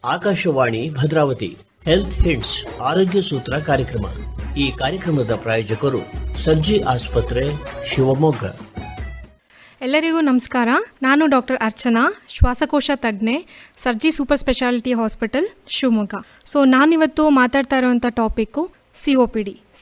Akashvani Bhadravati health hints ಆರೋಗ್ಯ ಸೂತ್ರ ಕಾರ್ಯಕ್ರಮ. ಈ ಕಾರ್ಯಕ್ರಮದ ಪ್ರಾಯೋಜಕರು ಸರ್ಜಿ ಆಸ್ಪತ್ರೆ ಶಿವಮೊಗ್ಗ. ಎಲ್ಲರಿಗೂ ನಮಸ್ಕಾರ. ನಾನು ಡಾಕ್ಟರ್ ಅರ್ಚನಾ, ಶ್ವಾಸಕೋಶ ತಜ್ಞೆ, Sarji super speciality hospital Shivamogga. ನಾನಿವತ್ತು ಮಾತಾಡ್ತಾ ಇರೋವಂಥ ಟಾಪಿಕ್ಕು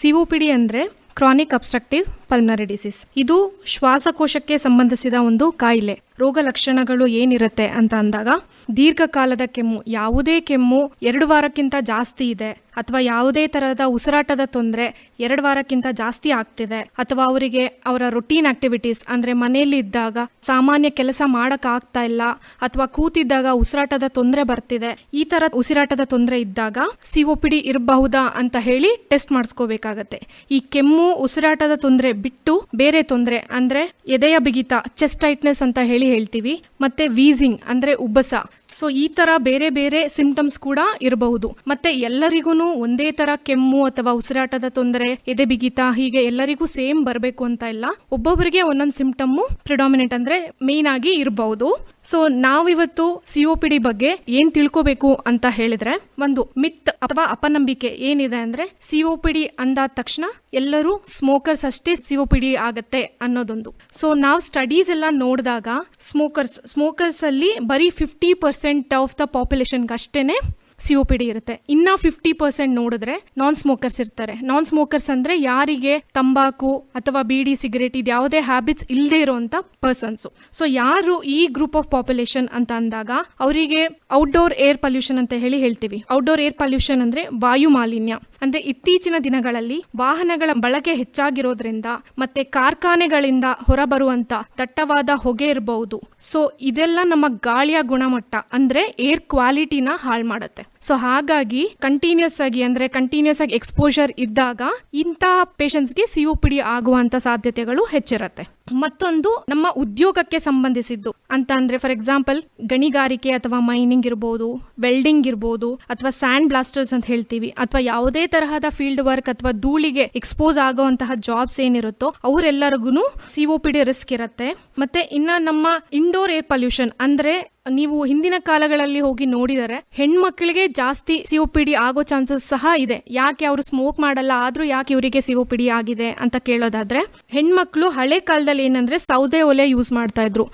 COPD ಅಂದರೆ ಕ್ರಾನಿಕ್ ಅಬ್ಸ್ಟ್ರಕ್ಟಿವ್ ಪಲ್ಮನರಿ ಡಿಸೀಸ್. ಇದು ಶ್ವಾಸಕೋಶಕ್ಕೆ ಸಂಬಂಧಿಸಿದ ಒಂದು ಕಾಯಿಲೆ. ರೋಗ ಲಕ್ಷಣಗಳು ಏನಿರುತ್ತೆ ಅಂತ ಅಂದಾಗ, ದೀರ್ಘಕಾಲದ ಕೆಮ್ಮು, ಯಾವುದೇ ಕೆಮ್ಮು 2 ವಾರಕ್ಕಿಂತ ಜಾಸ್ತಿ ಇದೆ, ಅಥವಾ ಯಾವುದೇ ತರಹದ ಉಸಿರಾಟದ ತೊಂದರೆ 2 ವಾರಕ್ಕಿಂತ ಜಾಸ್ತಿ ಆಗ್ತಿದೆ, ಅಥವಾ ಅವರಿಗೆ ಅವರ ರೊಟೀನ್ ಆಕ್ಟಿವಿಟೀಸ್ ಅಂದರೆ ಮನೆಯಲ್ಲಿ ಇದ್ದಾಗ ಸಾಮಾನ್ಯ ಕೆಲಸ ಮಾಡೋಕ್ಕಾಗ್ತಾ ಇಲ್ಲ, ಅಥವಾ ಕೂತಿದ್ದಾಗ ಉಸಿರಾಟದ ತೊಂದರೆ ಬರ್ತಿದೆ, ಈ ಥರ ಉಸಿರಾಟದ ತೊಂದರೆ ಇದ್ದಾಗ COPD ಇರಬಹುದಾ ಅಂತ ಹೇಳಿ ಟೆಸ್ಟ್ ಮಾಡಿಸ್ಕೋಬೇಕಾಗತ್ತೆ. ಈ ಕೆಮ್ಮು, ಉಸಿರಾಟದ ತೊಂದರೆ ಬಿಟ್ಟು ಬೇರೆ ತೊಂದರೆ ಅಂದರೆ ಎದೆಯ ಬಿಗಿತ, ಚೆಸ್ಟ್ ಟೈಟ್ನೆಸ್ ಅಂತ ಹೇಳ್ತೀವಿ, ಮತ್ತೆ ವೀಸಿಂಗ್ ಅಂದರೆ ಉಬ್ಬಸ, ಈ ತರ ಬೇರೆ ಬೇರೆ ಸಿಂಪ್ಟಮ್ಸ್ ಕೂಡ ಇರಬಹುದು. ಮತ್ತೆ ಎಲ್ಲರಿಗೂ ಒಂದೇ ತರ ಕೆಮ್ಮು ಅಥವಾ ಉಸಿರಾಟದ ತೊಂದರೆ, ಎದೆ ಬಿಗಿತ ಹೀಗೆ ಎಲ್ಲರಿಗೂ ಸೇಮ್ ಬರಬೇಕು ಅಂತ ಇಲ್ಲ. ಒಬ್ಬೊಬ್ಬರಿಗೆ ಒಂದೊಂದು ಸಿಂಪ್ಟಮ್ ಪ್ರಿಡಾಮಿನೆಂಟ್ ಅಂದ್ರೆ ಮೇನ್ ಆಗಿ ಇರಬಹುದು. ನಾವಿವತ್ತು COPD ಬಗ್ಗೆ ಏನ್ ತಿಳ್ಕೋಬೇಕು ಅಂತ ಹೇಳಿದ್ರೆ, ಒಂದು ಮಿತ್ ಅಥವಾ ಅಪನಂಬಿಕೆ ಏನಿದೆ ಅಂದ್ರೆ, COPD ಅಂದಾದ ತಕ್ಷಣ ಎಲ್ಲರೂ ಸ್ಮೋಕರ್ಸ್ ಅಷ್ಟೇ COPD ಆಗತ್ತೆ ಅನ್ನೋದೊಂದು. ನಾವು ಸ್ಟಡೀಸ್ ಎಲ್ಲ ನೋಡಿದಾಗ ಸ್ಮೋಕರ್ಸ್ ಅಲ್ಲಿ ಬರೀ 50% ಆಫ್ ದ ಪಾಪ್ಯುಲೇಷನ್ಗೆ ಅಷ್ಟೇನೆ COPD ಇರುತ್ತೆ. ಇನ್ನ 50% ನೋಡಿದ್ರೆ ನಾನ್ ಸ್ಮೋಕರ್ಸ್ ಇರ್ತಾರೆ. ನಾನ್ ಸ್ಮೋಕರ್ಸ್ ಅಂದ್ರೆ ಯಾರಿಗೆ ತಂಬಾಕು ಅಥವಾ ಬೀಡಿ, ಸಿಗರೇಟ್ ಇದ್ಯಾವುದೇ ಹ್ಯಾಬಿಟ್ಸ್ ಇಲ್ಲದೆ ಇರುವಂತ ಪರ್ಸನ್ಸ್. ಯಾರು ಈ ಗ್ರೂಪ್ ಆಫ್ ಪಾಪ್ಯುಲೇಷನ್ ಅಂತ ಅಂದಾಗ, ಅವರಿಗೆ ಔಟ್ಡೋರ್ ಏರ್ ಪೊಲ್ಯೂಷನ್ ಅಂತ ಹೇಳ್ತೀವಿ. ಔಟ್ಡೋರ್ ಏರ್ ಪೊಲ್ಯೂಷನ್ ಅಂದ್ರೆ ವಾಯು ಮಾಲಿನ್ಯ. ಅಂದ್ರೆ ಇತ್ತೀಚಿನ ದಿನಗಳಲ್ಲಿ ವಾಹನಗಳ ಬಳಕೆ ಹೆಚ್ಚಾಗಿರೋದ್ರಿಂದ ಮತ್ತೆ ಕಾರ್ಖಾನೆಗಳಿಂದ ಹೊರಬರುವಂತ ದಟ್ಟವಾದ ಹೊಗೆ ಇರಬಹುದು. ಇದೆಲ್ಲ ನಮ್ಮ ಗಾಳಿಯ ಗುಣಮಟ್ಟ ಅಂದ್ರೆ ಏರ್ ಕ್ವಾಲಿಟಿನ ಹಾಳು ಮಾಡುತ್ತೆ. ಹಾಗಾಗಿ ಕಂಟಿನ್ಯೂಸ್ ಆಗಿ ಎಕ್ಸ್ಪೋಜರ್ ಇದ್ದಾಗ ಇಂತಹ ಪೇಷಂಟ್ಸ್ಗೆ COPD ಆಗುವಂತ ಸಾಧ್ಯತೆಗಳು ಹೆಚ್ಚಿರುತ್ತೆ. ಮತ್ತೊಂದು ನಮ್ಮ ಉದ್ಯೋಗಕ್ಕೆ ಸಂಬಂಧಿಸಿದ್ದು ಅಂತ ಅಂದ್ರೆ, ಫಾರ್ ಎಕ್ಸಾಂಪಲ್ ಗಣಿಗಾರಿಕೆ ಅಥವಾ ಮೈನಿಂಗ್ ಇರ್ಬೋದು, ವೆಲ್ಡಿಂಗ್ ಇರ್ಬೋದು, ಅಥವಾ ಸ್ಯಾಂಡ್ ಬ್ಲಾಸ್ಟರ್ಸ್ ಅಂತ ಹೇಳ್ತೀವಿ, ಅಥವಾ ಯಾವುದೇ ತರಹದ ಫೀಲ್ಡ್ ವರ್ಕ್ ಅಥವಾ ಧೂಳಿಗೆ ಎಕ್ಸ್ಪೋಸ್ ಆಗುವಂತಹ ಜಾಬ್ಸ್ ಏನಿರುತ್ತೋ ಅವರೆಲ್ಲರಿಗೂ COPD ರಿಸ್ಕ್ ಇರುತ್ತೆ. ಮತ್ತೆ ಇನ್ನ ನಮ್ಮ ಇಂಡೋರ್ ಏರ್ ಪೊಲ್ಯೂಷನ್ ಅಂದ್ರೆ, ನೀವು ಹಿಂದಿನ ಕಾಲಗಳಲ್ಲಿ ಹೋಗಿ ನೋಡಿದರೆ ಹೆಣ್ಮಕ್ಳಿಗೆ ಜಾಸ್ತಿ COPD ಆಗೋ ಚಾನ್ಸಸ್ ಸಹ ಇದೆ. ಯಾಕೆ ಅವರು ಸ್ಮೋಕ್ ಮಾಡಲ್ಲ, ಆದ್ರೂ ಯಾಕೆ ಇವರಿಗೆ COPD ಆಗಿದೆ ಅಂತ ಕೇಳೋದಾದ್ರೆ, ಹೆಣ್ಮಕ್ಳು ಹಳೆ ಕಾಲದಲ್ಲಿ ಏನಂದ್ರೆ ಸೌದೆ ಒಲೆ ಯೂಸ್ ಮಾಡ್ತಾ ಇದ್ರು.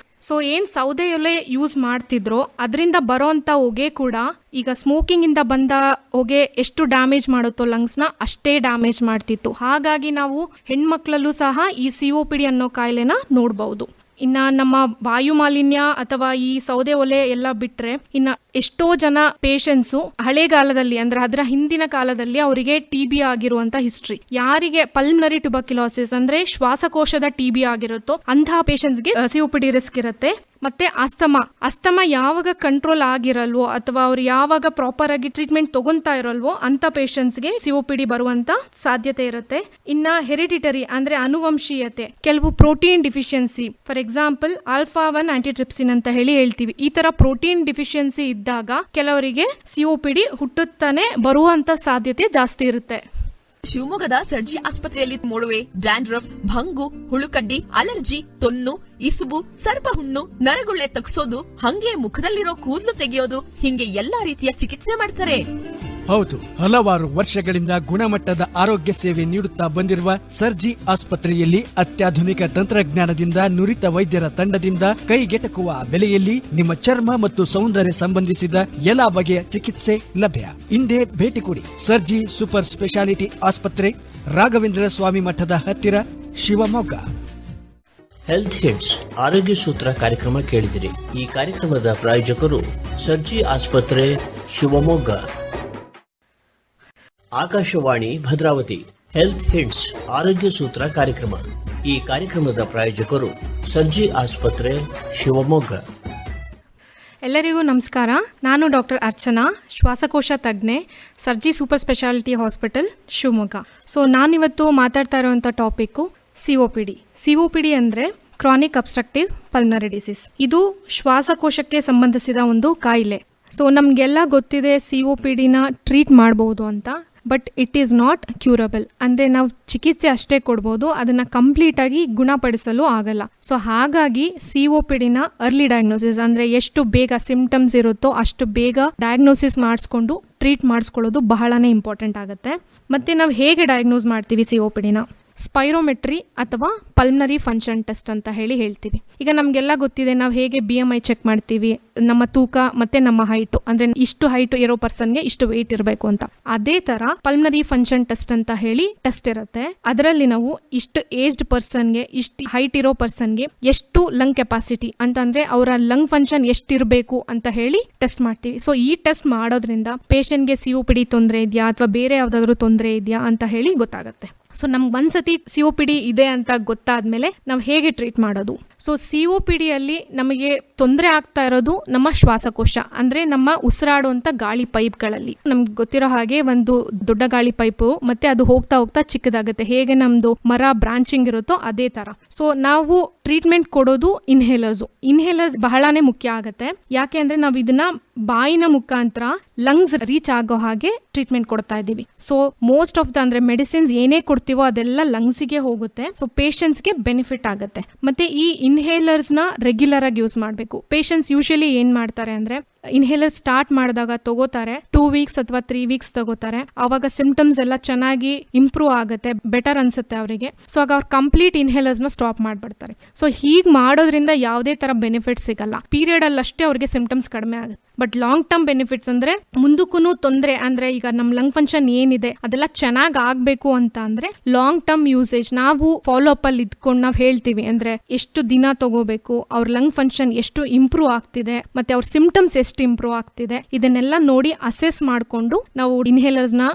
ಏನ್ ಸೌದೆ ಒಲೆ ಯೂಸ್ ಮಾಡ್ತಿದ್ರೋ ಅದರಿಂದ ಬರೋಂತ ಹೊಗೆ ಕೂಡ ಈಗ ಸ್ಮೋಕಿಂಗ್ ಇಂದ ಬಂದ ಹೊಗೆ ಎಷ್ಟು ಡ್ಯಾಮೇಜ್ ಮಾಡುತ್ತೋ ಲಂಗ್ಸ್ನ, ಅಷ್ಟೇ ಡ್ಯಾಮೇಜ್ ಮಾಡ್ತಿತ್ತು. ಹಾಗಾಗಿ ನಾವು ಹೆಣ್ಮಕ್ಳಲ್ಲೂ ಸಹ ಈ COPD ಅನ್ನೋ ಕಾಯಿಲೆನ ನೋಡಬಹುದು. ಇನ್ನ ನಮ್ಮ ವಾಯು ಮಾಲಿನ್ಯ ಅಥವಾ ಈ ಸೌದೆ ಒಲೆ ಎಲ್ಲ ಬಿಟ್ರೆ, ಇನ್ನ ಎಷ್ಟೋ ಜನ ಪೇಷಂಟ್ಸು ಹಳೆಗಾಲದಲ್ಲಿ ಅಂದ್ರೆ ಅದರ ಹಿಂದಿನ ಕಾಲದಲ್ಲಿ ಅವರಿಗೆ TB ಆಗಿರುವಂತ ಹಿಸ್ಟ್ರಿ. ಯಾರಿಗೆ ಪಲ್ಮನರಿ ಟ್ಯೂಬರ್ಕ್ಯುಲೋಸಿಸ್ ಅಂದ್ರೆ ಶ್ವಾಸಕೋಶದ TB ಆಗಿರುತ್ತೋ ಅಂತಹ ಪೇಷಂಟ್ಸ್ಗೆ COPD ರಿಸ್ಕ್ ಇರುತ್ತೆ. ಮತ್ತೆ ಅಸ್ತಮ ಯಾವಾಗ ಕಂಟ್ರೋಲ್ ಆಗಿರಲ್ವೋ ಅಥವಾ ಅವ್ರು ಯಾವಾಗ ಪ್ರಾಪರ್ ಆಗಿ ಟ್ರೀಟ್ಮೆಂಟ್ ತಗೊಂತಾ ಇರಲ್ವೋ ಅಂತ ಪೇಷಂಟ್ಸ್ಗೆ COPD ಬರುವಂತ ಸಾಧ್ಯತೆ ಇರುತ್ತೆ. ಇನ್ನ ಹೆರಿಡಿಟರಿ ಅಂದ್ರೆ ಅನುವಂಶೀಯತೆ, ಕೆಲವು ಪ್ರೋಟೀನ್ ಡಿಫಿಷಿಯನ್ಸಿ, ಫಾರ್ ಎಕ್ಸಾಂಪಲ್ α1 ಆಂಟಿಟ್ರಿಪ್ಸಿನ್ ಅಂತ ಹೇಳ್ತೀವಿ. ಈ ತರ ಪ್ರೋಟೀನ್ ಡಿಫಿಷಿಯನ್ಸಿ ಇದ್ದಾಗ ಕೆಲವರಿಗೆ COPD ಹುಟ್ಟುತ್ತಾನೆ ಬರುವಂತ ಸಾಧ್ಯತೆ ಜಾಸ್ತಿ ಇರುತ್ತೆ. ಶಿವಮೊಗ್ಗದ ಸರ್ಜಿ ಆಸ್ಪತ್ರೆಯಲ್ಲಿ ಮೊಡವೆ, ಡ್ಯಾಂಡ್ರಫ್, ಭಂಗು, ಹುಳುಕಡ್ಡಿ, ಅಲರ್ಜಿ, ತೊನ್ನು, ಇಸುಬು, ಸರ್ಪಹುಣ್ಣು, ನರಗುಳ್ಳೆ ತಗ್ಸೋದು, ಹಂಗೆ ಮುಖದಲ್ಲಿರೋ ಕೂದಲು ತೆಗೆಯೋದು, ಹಿಂಗೆ ಎಲ್ಲಾ ರೀತಿಯ ಚಿಕಿತ್ಸೆ ಮಾಡ್ತಾರೆ. ಹೌದು, ಹಲವಾರು ವರ್ಷಗಳಿಂದ ಗುಣಮಟ್ಟದ ಆರೋಗ್ಯ ಸೇವೆ ನೀಡುತ್ತಾ ಬಂದಿರುವ ಸರ್ಜಿ ಆಸ್ಪತ್ರೆಯಲ್ಲಿ ಅತ್ಯಾಧುನಿಕ ತಂತ್ರಜ್ಞಾನದಿಂದ ನುರಿತ ವೈದ್ಯರ ತಂಡದಿಂದ ಕೈಗೆಟಕುವ ಬೆಲೆಯಲ್ಲಿ ನಿಮ್ಮ ಚರ್ಮ ಮತ್ತು ಸೌಂದರ್ಯ ಸಂಬಂಧಿಸಿದ ಎಲ್ಲಾ ಬಗೆಯ ಚಿಕಿತ್ಸೆ ಲಭ್ಯ. ಇಂದೇ ಭೇಟಿ ಕೊಡಿ. ಸರ್ಜಿ ಸೂಪರ್ ಸ್ಪೆಷಾಲಿಟಿ ಆಸ್ಪತ್ರೆ, ರಾಘವೇಂದ್ರ ಸ್ವಾಮಿ ಮಠದ ಹತ್ತಿರ, ಶಿವಮೊಗ್ಗ. ಹೆಲ್ತ್ ಹಿಂಟ್ಸ್ ಆರೋಗ್ಯ ಸೂತ್ರ ಕಾರ್ಯಕ್ರಮ ಕೇಳಿದಿರಿ. ಈ ಕಾರ್ಯಕ್ರಮದ ಪ್ರಾಯೋಜಕರು ಸರ್ಜಿ ಆಸ್ಪತ್ರೆ ಶಿವಮೊಗ್ಗ. ಆಕಾಶವಾಣಿ ಭದ್ರಾವತಿ ಹೆಲ್ತ್ ಹಿಂಟ್ಸ್ ಆರೋಗ್ಯ ಸೂತ್ರ ಕಾರ್ಯಕ್ರಮ. ಈ ಕಾರ್ಯಕ್ರಮದ ಪ್ರಾಯೋಜಕರು ಸರ್ಜಿ ಆಸ್ಪತ್ರೆ ಶಿವಮೊಗ್ಗ. ಎಲ್ಲರಿಗೂ ನಮಸ್ಕಾರ. ನಾನು ಡಾಕ್ಟರ್ ಅರ್ಚನಾ, ಶ್ವಾಸಕೋಶ ತಜ್ಞೆ, Sarji super speciality hospital Shivamogga. ನಾನಿವತ್ತು ಮಾತಾಡ್ತಾ ಇರೋವಂಥ ಟಾಪಿಕ್ಕು COPD ಅಂದರೆ ಕ್ರಾನಿಕ್ ಅಬ್ಸ್ಟ್ರಕ್ಟಿವ್ ಪಲ್ಮನರಿ ಡಿಸೀಸ್. ಇದು ಶ್ವಾಸಕೋಶಕ್ಕೆ ಸಂಬಂಧಿಸಿದ ಒಂದು ಕಾಯಿಲೆ. ನಮಗೆಲ್ಲ ಗೊತ್ತಿದೆ COPDನ ಟ್ರೀಟ್ ಮಾಡಬಹುದು ಅಂತ. But it is not curable. ಅಂದರೆ ನಾವು ಚಿಕಿತ್ಸೆ ಅಷ್ಟೇ ಕೊಡ್ಬೋದು, ಅದನ್ನು ಕಂಪ್ಲೀಟಾಗಿ ಗುಣಪಡಿಸಲು ಆಗಲ್ಲ. ಸೊ ಹಾಗಾಗಿ COPDನ ಅರ್ಲಿ ಡಯಾಗ್ನೋಸಿಸ್, ಅಂದರೆ ಎಷ್ಟು ಬೇಗ ಸಿಂಪ್ಟಮ್ಸ್ ಇರುತ್ತೋ ಅಷ್ಟು ಬೇಗ ಡಯಾಗ್ನೋಸಿಸ್ ಮಾಡಿಸ್ಕೊಂಡು ಟ್ರೀಟ್ ಮಾಡಿಸ್ಕೊಳ್ಳೋದು ಬಹಳನೇ ಇಂಪಾರ್ಟೆಂಟ್ ಆಗುತ್ತೆ. ಮತ್ತು ನಾವು ಹೇಗೆ ಡಯಾಗ್ನೋಸ್ ಮಾಡ್ತೀವಿ COPDನ? ಸ್ಪೈರೋಮೆಟ್ರಿ ಅಥವಾ ಪಲ್ಮನರಿ ಫಂಕ್ಷನ್ ಟೆಸ್ಟ್ ಅಂತ ಹೇಳ್ತೀವಿ. ಈಗ ನಮಗೆಲ್ಲ ಗೊತ್ತಿದೆ ನಾವು ಹೇಗೆ BMI ಚೆಕ್ ಮಾಡ್ತೀವಿ, ನಮ್ಮ ತೂಕ ಮತ್ತೆ ನಮ್ಮ ಹೈಟು, ಅಂದರೆ ಇಷ್ಟು ಹೈಟ್ ಇರೋ ಪರ್ಸನ್ಗೆ ಇಷ್ಟು ವೆಯ್ಟ್ ಇರಬೇಕು ಅಂತ. ಅದೇ ಥರ ಪಲ್ಮನರಿ ಫಂಕ್ಷನ್ ಟೆಸ್ಟ್ ಅಂತ ಟೆಸ್ಟ್ ಇರುತ್ತೆ. ಅದರಲ್ಲಿ ನಾವು ಇಷ್ಟು ಏಜ್ಡ್ ಪರ್ಸನ್ಗೆ, ಇಷ್ಟು ಹೈಟ್ ಇರೋ ಪರ್ಸನ್ಗೆ ಎಷ್ಟು ಲಂಗ್ ಕೆಪಾಸಿಟಿ ಅಂತಂದರೆ ಅವರ ಲಂಗ್ ಫಂಕ್ಷನ್ ಎಷ್ಟಿರಬೇಕು ಅಂತ ಟೆಸ್ಟ್ ಮಾಡ್ತೀವಿ. ಸೊ ಈ ಟೆಸ್ಟ್ ಮಾಡೋದ್ರಿಂದ ಪೇಷಂಟ್ಗೆ COPD ತೊಂದರೆ ಇದೆಯಾ ಅಥವಾ ಬೇರೆ ಯಾವುದಾದ್ರೂ ತೊಂದರೆ ಇದೆಯಾ ಅಂತ ಗೊತ್ತಾಗುತ್ತೆ. ಸೊ ನಮ್ಗೆ ಒಂದ್ಸತಿ COPD ಇದೆ ಅಂತ ಗೊತ್ತಾದ್ಮೇಲೆ ನಾವು ಹೇಗೆ ಟ್ರೀಟ್ ಮಾಡೋದು? ಸೊ COPDಯಲ್ಲಿ ನಮಗೆ ತೊಂದರೆ ಆಗ್ತಾ ಇರೋದು ನಮ್ಮ ಶ್ವಾಸಕೋಶ, ಅಂದರೆ ನಮ್ಮ ಉಸಿರಾಡುವಂಥ ಗಾಳಿ ಪೈಪ್ಗಳಲ್ಲಿ. ನಮ್ಗೆ ಗೊತ್ತಿರೋ ಹಾಗೆ ಒಂದು ದೊಡ್ಡ ಗಾಳಿ ಪೈಪು ಮತ್ತೆ ಅದು ಹೋಗ್ತಾ ಹೋಗ್ತಾ ಚಿಕ್ಕದಾಗುತ್ತೆ. ಹೇಗೆ ನಮ್ದು ಮರ ಬ್ರಾಂಚಿಂಗ್ ಇರುತ್ತೋ ಅದೇ ತರ. ಸೊ ನಾವು ಟ್ರೀಟ್ಮೆಂಟ್ ಕೊಡೋದು ಇನ್ಹೇಲರ್ಸ್ ಬಹಳಾನೇ ಮುಖ್ಯ ಆಗುತ್ತೆ. ಯಾಕೆ ಅಂದ್ರೆ ನಾವು ಇದನ್ನ ಬಾಯಿನ ಮುಖಾಂತರ ಲಂಗ್ಸ್ ರೀಚ್ ಆಗೋ ಹಾಗೆ ಟ್ರೀಟ್ಮೆಂಟ್ ಕೊಡ್ತಾ ಇದ್ದೀವಿ. ಸೊ ಮೋಸ್ಟ್ ಆಫ್ ದ ಅಂದ್ರೆ ಮೆಡಿಸಿನ್ಸ್ ಏನೇ ಕೊಡ್ತೀವೋ ಅದೆಲ್ಲ ಲಂಗ್ಸಿಗೆ ಹೋಗುತ್ತೆ. ಸೊ ಪೇಷಂಟ್ಸ್ಗೆ ಬೆನಿಫಿಟ್ ಆಗುತ್ತೆ. ಮತ್ತೆ ಈ ಇನ್ಹೇಲರ್ಸ್ ನ ರೆಗ್ಯುಲರ್ ಆಗಿ ಯೂಸ್ ಮಾಡಬೇಕು. ಪೇಷಂಟ್ಸ್ ಯೂಶಲಿ ಏನ್ ಮಾಡ್ತಾರೆ ಅಂದ್ರೆ ಇನ್ಹೇಲರ್ ಸ್ಟಾರ್ಟ್ ಮಾಡಿದಾಗ ತಗೋತಾರೆ, 2 ವೀಕ್ಸ್ ಅಥವಾ 3 ವೀಕ್ಸ್ ತಗೋತಾರೆ. ಅವಾಗ ಸಿಂಪ್ಟಮ್ಸ್ ಎಲ್ಲ ಚೆನ್ನಾಗಿ ಇಂಪ್ರೂವ್ ಆಗುತ್ತೆ, ಬೆಟರ್ ಅನ್ಸುತ್ತೆ ಅವರಿಗೆ. ಸೊ ಆಗ ಅವ್ರು ಕಂಪ್ಲೀಟ್ ಇನ್ಹೇಲರ್ಸ್ ನ ಸ್ಟಾಪ್ ಮಾಡ್ಬಿಡ್ತಾರೆ. ಸೊ ಹೀಗೆ ಮಾಡೋದ್ರಿಂದ ಯಾವುದೇ ತರ ಬೆನಿಫಿಟ್ ಸಿಗಲ್ಲ. ಪೀರಿಯಡ್ ಅಲ್ಲಿ ಅಷ್ಟೇ ಅವ್ರಿಗೆ ಸಿಂಪ್ಟಮ್ಸ್ ಕಡಿಮೆ ಆಗುತ್ತೆ. ಬಟ್ ಲಾಂಗ್ ಟರ್ಮ್ ಬೆನಿಫಿಟ್ಸ್ ಅಂದ್ರೆ ಮುಂದಕ್ಕೂ ತೊಂದರೆ, ಅಂದ್ರೆ ಈಗ ನಮ್ ಲಂಗ್ ಫಂಕ್ಷನ್ ಏನಿದೆ ಅದೆಲ್ಲ ಚೆನ್ನಾಗಿ ಆಗ್ಬೇಕು ಅಂತ ಅಂದ್ರೆ ಲಾಂಗ್ ಟರ್ಮ್ ಯೂಸೇಜ್ ನಾವು ಫಾಲೋ ಅಪ್ ಅಲ್ಲಿ ಇದ್ಕೊಂಡು ನಾವು ಹೇಳ್ತೀವಿ. ಅಂದ್ರೆ ಎಷ್ಟು ದಿನ ತಗೋಬೇಕು, ಅವ್ರ ಲಂಗ್ ಫಂಕ್ಷನ್ ಎಷ್ಟು ಇಂಪ್ರೂವ್ ಆಗ್ತಿದೆ, ಮತ್ತೆ ಅವ್ರ ಸಿಂಪ್ಟಮ್ಸ್ ಎಷ್ಟು ಇಂಪ್ರೂವ್ ಆಗ್ತಿದೆ, ಇದನ್ನೆಲ್ಲ ನೋಡಿ ಅಸೆಸ್ ಮಾಡಿಕೊಂಡು ನಾವು ಇನ್ಹೇಲರ್ಸ್ ನ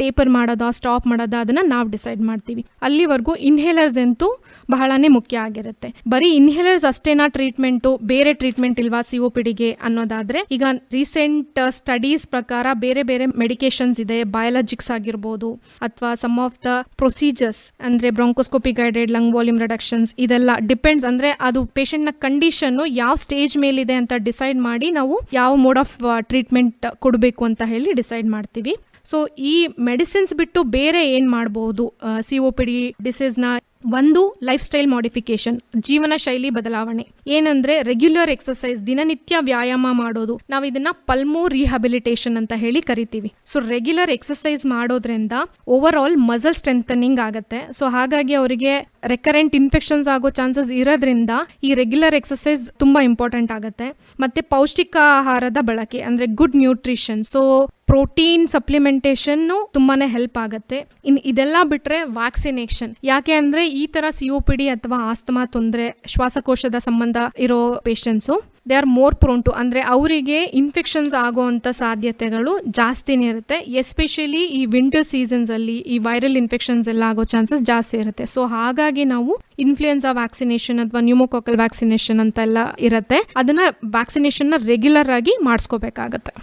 ಟೇಪರ್ ಮಾಡೋದಾ ಸ್ಟಾಪ್ ಮಾಡೋದಾ ಅದನ್ನ ನಾವು ಡಿಸೈಡ್ ಮಾಡ್ತೀವಿ. ಅಲ್ಲಿವರೆಗೂ ಇನ್ಹೇಲರ್ಸ್ ಅಂತೂ ಬಹಳನೇ ಮುಖ್ಯ ಆಗಿರುತ್ತೆ. ಬರೀ ಇನ್ಹೇಲರ್ಸ್ ಅಷ್ಟೇನಾ ಟ್ರೀಟ್ಮೆಂಟು, ಬೇರೆ ಟ್ರೀಟ್ಮೆಂಟ್ ಇಲ್ವಾ COPDಗೆ ಅನ್ನೋದಾದ್ರೆ, ಈಗ ರೀಸೆಂಟ್ ಸ್ಟಡೀಸ್ ಪ್ರಕಾರ ಬೇರೆ ಬೇರೆ ಮೆಡಿಕೇಶನ್ಸ್ ಇದೆ. ಬಯಾಲಜಿಕ್ಸ್ ಆಗಿರ್ಬೋದು ಅಥವಾ ಸಮ್ ಆಫ್ ದ ಪ್ರೊಸೀಜರ್ಸ್, ಅಂದ್ರೆ bronchoscopy guided lung volume reductions, ಇದೆಲ್ಲ ಡಿಪೆಂಡ್ಸ್. ಅಂದ್ರೆ ಅದು ಪೇಷಂಟ್ ನ ಕಂಡೀಷನ್ ಯಾವ ಸ್ಟೇಜ್ ಮೇಲಿದೆ ಅಂತ ಡಿಸೈಡ್ ಮಾಡಿ ನಾವು ಯಾವ ಮೋಡ್ ಆಫ್ ಟ್ರೀಟ್ಮೆಂಟ್ ಕೊಡಬೇಕು ಅಂತ ಡಿಸೈಡ್ ಮಾಡ್ತೀವಿ. ಸೊ ಈ ಮೆಡಿಸಿನ್ಸ್ ಬಿಟ್ಟು ಬೇರೆ ಏನ್ ಮಾಡಬಹುದು COPD ಡಿಸೀಸ್ನ? ಒಂದು ಲೈಫ್ ಸ್ಟೈಲ್ ಮಾಡಿಫಿಕೇಶನ್, ಜೀವನ ಶೈಲಿ ಬದಲಾವಣೆ. ಏನಂದ್ರೆ ರೆಗ್ಯುಲರ್ ಎಕ್ಸರ್ಸೈಸ್, ದಿನನಿತ್ಯ ವ್ಯಾಯಾಮ ಮಾಡೋದು. ನಾವು ಇದನ್ನ ಪಲ್ಮೋ ರಿಹ್ಯಾಬಿಲಿಟೇಷನ್ ಅಂತ ಕರಿತೀವಿ. ಸೊ ರೆಗ್ಯುಲರ್ ಎಕ್ಸರ್ಸೈಸ್ ಮಾಡೋದ್ರಿಂದ ಓವರ್ ಆಲ್ ಮಸಲ್ ಸ್ಟ್ರೆಂಥನಿಂಗ್ ಆಗುತ್ತೆ. ಸೊ ಹಾಗಾಗಿ ಅವರಿಗೆ ರೆಕರೆಂಟ್ ಇನ್ಫೆಕ್ಷನ್ಸ್ ಆಗೋ ಚಾನ್ಸಸ್ ಇರೋದ್ರಿಂದ ಈ ರೆಗ್ಯುಲರ್ ಎಕ್ಸರ್ಸೈಸ್ ತುಂಬಾ ಇಂಪಾರ್ಟೆಂಟ್ ಆಗುತ್ತೆ. ಮತ್ತೆ ಪೌಷ್ಟಿಕ ಆಹಾರದ ಬಳಕೆ, ಅಂದ್ರೆ good nutrition. So protein supplementation ತುಂಬಾನೇ ಹೆಲ್ಪ್ ಆಗುತ್ತೆ. ಇದೆಲ್ಲ ಬಿಟ್ರೆ ವ್ಯಾಕ್ಸಿನೇಷನ್. ಯಾಕೆ ಅಂದ್ರೆ ಈ ತರ COPD ಅಥವಾ ಆಸ್ತಮಾ ತೊಂದರೆ, ಶ್ವಾಸಕೋಶದ ಸಂಬಂಧ ಇರೋ patients they are more prone to, ಅಂದ್ರೆ ಅವರಿಗೆ ಇನ್ಫೆಕ್ಷನ್ಸ್ ಆಗುವಂತ ಸಾಧ್ಯತೆಗಳು ಜಾಸ್ತಿನೇ ಇರುತ್ತೆ. ಎಸ್ಪೆಷಲಿ ಈ ವಿಂಟರ್ ಸೀಸನ್ಸ್ ಅಲ್ಲಿ ಈ ವೈರಲ್ ಇನ್ಫೆಕ್ಷನ್ಸ್ ಎಲ್ಲ ಆಗೋ ಚಾನ್ಸಸ್ ಜಾಸ್ತಿ ಇರುತ್ತೆ. ಸೊ ಹಾಗಾಗಿ ನಾವು ಇನ್ಫ್ಲೂಯೆನ್ಸಾ ವ್ಯಾಕ್ಸಿನೇಷನ್ ಅಥವಾ ನ್ಯೂಮೋಕಾಕಲ್ ವ್ಯಾಕ್ಸಿನೇಷನ್ ಅಂತ ಎಲ್ಲ ಇರುತ್ತೆ. ಅದನ್ನ ವ್ಯಾಕ್ಸಿನೇಷನ್ ನ ರೆಗ್ಯುಲರ್ ಆಗಿ ಮಾಡಿಸ್ಕೋಬೇಕಾಗತ್ತೆ.